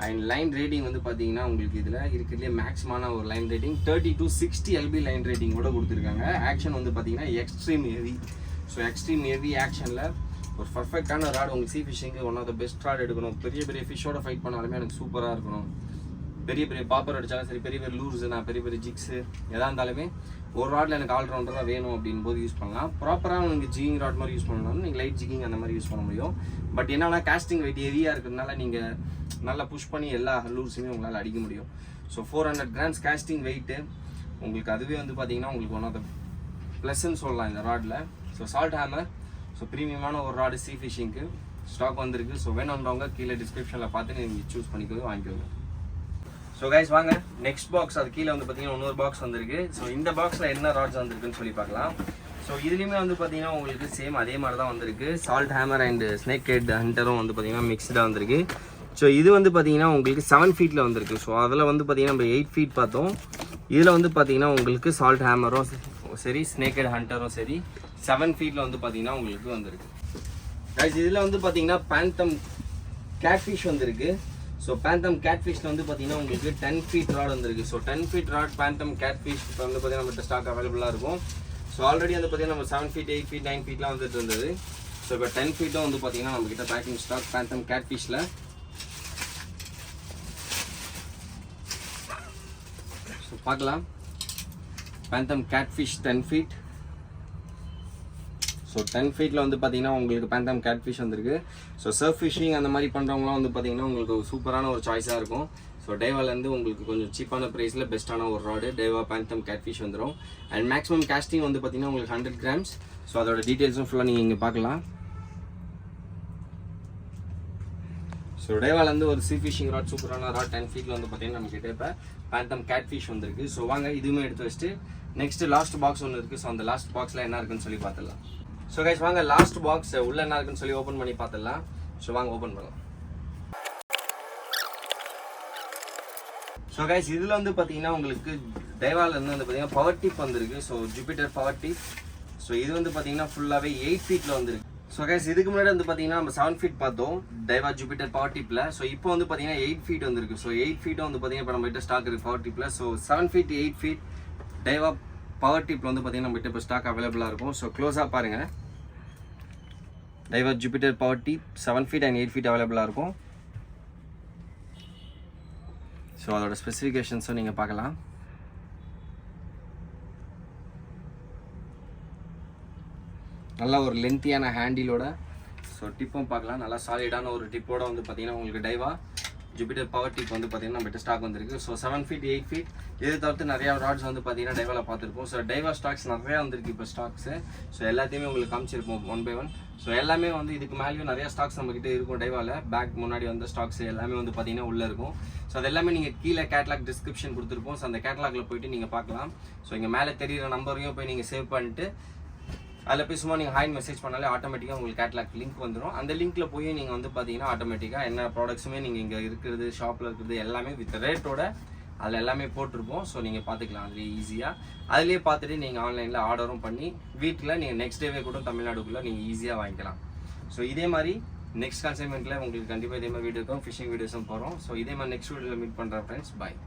அண்ட் லைன் ரேட்டிங் வந்து பார்த்தீங்கன்னா உங்களுக்கு இதில் இருக்கிறதுலே மேக்ஸிமான ஒரு line rating 30 to 60 LB line rating கூட கொடுத்துருக்காங்க. ஆக்ஷன் வந்து பார்த்தீங்கன்னா extreme heavy. So extreme heavy ஆக்ஷனில் ஒரு பர்ஃபெக்டான ராட் உங்களுக்கு சீ ஃபிஷிங்கு one of the best rod எடுக்கணும். பெரிய பெரிய ஃபிஷ்ஷோட ஃபைட் பண்ணாலுமே எனக்கு சூப்பராக இருக்கணும். பெரிய பெரிய பாப்பர் அடித்தாலும் சரி, பெரிய பெரிய லூர்ஸு, நான் பெரிய பெரிய ஜிக்ஸு எதாக இருந்தாலுமே ஒரு ராடில் எனக்கு ஆல்ரவுண்டராக வேணும் அப்படின் போது யூஸ் பண்ணலாம். ப்ராப்பராக உங்களுக்கு ஜிகிங் ராட் மாதிரி யூஸ் பண்ணணும்னா நீங்கள் லைட் ஜிகிங் அந்த மாதிரி யூஸ் பண்ண முடியும். பட் என்னன்னா காஸ்டிங் வெயிட் ஹெவியாக இருக்கிறதுனால நீங்கள் நல்லா புஷ் பண்ணி எல்லா லூர்ஸுமே உங்களால் அடிக்க முடியும். ஸோ 400 grams casting weight உங்களுக்கு அதுவே வந்து பார்த்தீங்கன்னா உங்களுக்கு ஒன் ஆஃப் த ப்ளஸ்ன்னு சொல்லலாம் இந்த ராடில். ஸோ சால்ட் ஹேமர், ஸோ ப்ரீமியமான ஒரு ராடு சீ ஃபிஷிங்க்கு ஸ்டாக் வந்திருக்கு. ஸோ வேணுன்றவங்க கீழே டிஸ்கிரிப்ஷனில் பார்த்து நீங்கள் சூஸ் பண்ணிக்கோங்க, வாங்கிக்கோங்க. ஸோ கைஸ் வாங்க நெக்ஸ்ட் பாக்ஸ், அது கீழே வந்து பார்த்தீங்கன்னா இன்னொரு பாக்ஸ் வந்திருக்கு. ஸோ இந்த பாக்ஸில் என்ன ராட்ஸ் வந்திருக்குன்னு சொல்லி பார்க்கலாம். ஸோ இதுலேயுமே வந்து பார்த்தீங்கன்னா உங்களுக்கு சேம் அதே மாதிரி தான் வந்திருக்கு. Salt hammer and snake head ஹண்டரும் வந்து பார்த்தீங்கன்னா மிக்ஸ்டாக வந்திருக்கு. ஸோ இது வந்து பார்த்தீங்கன்னா உங்களுக்கு 7 feet வந்திருக்கு. ஸோ அதில் வந்து பார்த்தீங்கன்னா நம்ம 8 feet பார்த்தோம். இதில் வந்து பார்த்தீங்கன்னா உங்களுக்கு சால்ட் ஹேமரும் சரி, ஸ்னேக் ஹெட் ஹண்டரும் சரி 7 feet வந்து பார்த்தீங்கன்னா உங்களுக்கு வந்திருக்கு. கைஸ் இதில் வந்து பார்த்தீங்கன்னா பேந்தம் கேட்ஃபிஷ் வந்திருக்கு. ஸோ பேந்தம் கேட்ஃபிஷில் வந்து பார்த்தீங்கன்னா உங்களுக்கு 10 feet ராட் வந்திருக்கு. So 10 feet rod phantom catfish இப்போ வந்து பார்த்தீங்கன்னா நம்மகிட்ட ஸ்டாக் அவைலபிளாக இருக்கும். ஸோ ஆல்ரெடி வந்து பார்த்தீங்கன்னா நம்ம 7 feet 8 feet 9 feetலாம் வந்துட்டு இருந்தது. ஸோ இப்போ 10 feet வந்து பார்த்தீங்கன்னா நம்மக்கிட்ட பேக்கிங் ஸ்டாக் பேந்தம் கேட்ஃபிஷில். ஸோ பார்க்கலாம், பேந்தம் கேட்ஃபிஷ் 10 feet. ஸோ 10 feetல வந்து பார்த்தீங்கன்னா உங்களுக்கு பேந்தம் கேட்ஃபிஷ் வந்திருக்கு. ஸோ சர்ஃப் ஃபிஷிங் அந்த மாதிரி பண்ணுறவங்களாம் வந்து பார்த்தீங்கன்னா உங்களுக்கு சூப்பரான ஒரு சாய்ஸாக இருக்கும். ஸோ டைவாலேருந்து உங்களுக்கு கொஞ்சம் சீப்பான ப்ரைஸில் பெஸ்ட்டான ஒரு ராடு டைவா பேந்தம் கேட்ஃபிஷ் வந்துடும். அண்ட் மேக்ஸிமம் casting வந்து பார்த்தீங்கன்னா உங்களுக்கு 100 grams. ஸோ அதோட டீட்டெயில்ஸும் ஃபுல்லாக நீங்கள் இங்கே பார்க்கலாம். ஸோ டைவாலேருந்து ஒரு சீ ஃபிஷிங் ராட் சூப்பரான ராட் 10 feetல வந்து பார்த்தீங்கன்னா நம்மக்கிட்ட இப்போ பேந்தம் கேட்ஃபிஷ் வந்திருக்கு. ஸோ வாங்க இதுவுமே எடுத்து வச்சுட்டு நெக்ஸ்ட் லாஸ்ட் பாக்ஸ் ஒன்று இருக்குது. ஸோ அந்த லாஸ்ட் பாக்ஸில் என்ன இருக்குன்னு சொல்லி பார்த்துடலாம். ஸோ கைஸ் வாங்க லாஸ்ட் பாக்ஸ் உள்ள என்ன இருக்குன்னு சொல்லி ஓப்பன் பண்ணி பார்த்துடலாம். ஸோ வாங்க ஓப்பன் பண்ணலாம். ஸோ கைஸ் இதில் வந்து பார்த்தீங்கன்னா உங்களுக்கு டைவாலேருந்து வந்து பார்த்தீங்கன்னா பவர் டிப் வந்திருக்கு. So Jupiter power tip. So இது வந்து பார்த்தீங்கன்னா ஃபுல்லாகவே 8 feetல வந்திருக்கு. ஸோ கைஸ் இதுக்கு முன்னாடி வந்து பார்த்தீங்கன்னா நம்ம 7 feet பார்த்தோம் டைவா ஜூபிட்டர் பவர் டிப்பில். ஸோ இப்போ வந்து பார்த்தீங்கன்னா 8 feet வந்திருக்கு. ஸோ 8 feet வந்து பார்த்தீங்கன்னா இப்போ நம்ம கிட்ட ஸ்டாக் இருக்குது பவர் டிப்பில். ஸோ 7 feet 8 feet டைவா பவர் டிப்பில் வந்து பார்த்தீங்கன்னா நம்ம கிட்ட இப்போ ஸ்டாக் அவைலபிளாக இருக்கும். ஸோ க்ளோஸாக பாருங்கள், Daiwa Jupiter power tip 7 feet and 8 feet அவைலபிளாக இருக்கும். ஸோ அதோட ஸ்பெசிஃபிகேஷன்ஸும் நீங்கள் பார்க்கலாம். நல்லா ஒரு லென்த்தியான ஹேண்டிலோட ஸோ டிப்பும் பார்க்கலாம். நல்லா சாலிடான ஒரு டிப்போட வந்து பார்த்தீங்கன்னா உங்களுக்கு டைவா ஜூபிட்டர் பவர் டிப் வந்து பார்த்தீங்கன்னா நம்மகிட்ட ஸ்டாக் வந்திருக்கு. ஸோ 7 feet 8 feet இதை தவிர்த்து நிறையா ராட்ஸ் வந்து பார்த்தீங்கன்னா டைவாவில் பார்த்துருப்போம். ஸோ டைவா ஸ்டாக்ஸ் நிறையா வந்திருக்கு இப்போ ஸ்டாக்ஸு. ஸோ எல்லாத்தையுமே உங்களுக்கு காமிச்சிருப்போம் 1 by 1. ஸோ எல்லாமே வந்து இதுக்கு மேலேயும் நிறையா ஸ்டாக்ஸ் நம்மக்கிட்ட இருக்கும் டைவாவில். பேக் முன்னாடி வந்த ஸ்டாக்ஸ் எல்லாமே வந்து பார்த்தீங்கன்னா உள்ளே இருக்கும். ஸோ அது எல்லாமே நீங்கள் கீழே கேட்லாக் டிஸ்கிரிப்ஷன் கொடுத்துருப்போம். ஸோ அந்த கேட்லாகில் போய்ட்டு நீங்கள் பார்க்கலாம். ஸோ இங்கே மேலே தெரியிற நம்பரையும் போய் நீங்கள் சேவ் பண்ணிட்டு அதில் போய் சும்மா நீங்கள் ஹாய் மெசேஜ் பண்ணாலே ஆட்டோமேட்டிக்காக உங்களுக்கு கேட்லாக் லிங்க் வந்துடும். அந்த லிங்க்கில் போய் நீங்கள் வந்து பார்த்தீங்கன்னா ஆட்டோமேட்டிக்காக என்ன ப்ராடக்ட்ஸுமே நீங்கள் இங்கே இருக்கிறது ஷாப்பில் இருக்கிறது எல்லாமே வித் ரேட்டோட அதில் எல்லாமே போட்டிருப்போம். ஸோ நீங்கள் பார்த்துக்கலாம் அதுலேயே ஈஸியாக. அதிலே பார்த்துட்டு நீங்கள் ஆன்லைனில் ஆர்டரும் பண்ணி வீட்டில் நீங்கள் நெக்ஸ்ட் டேவே கூட தமிழ்நாடுக்குள்ளே நீங்கள் ஈஸியாக வாங்கிக்கலாம். ஸோ இதே மாதிரி நெக்ஸ்ட் கன்சைன்மெண்ட்டில் உங்களுக்கு கண்டிப்பாக இதே மாதிரி வீடியோ இருக்கும், ஃபிஷிங் வீடியோஸும் போகிறோம். ஸோ இதே மாதிரி நெக்ஸ்ட் வீடியோவில் மீட் பண்ணுறேன் ஃப்ரெண்ட்ஸ். பாய்.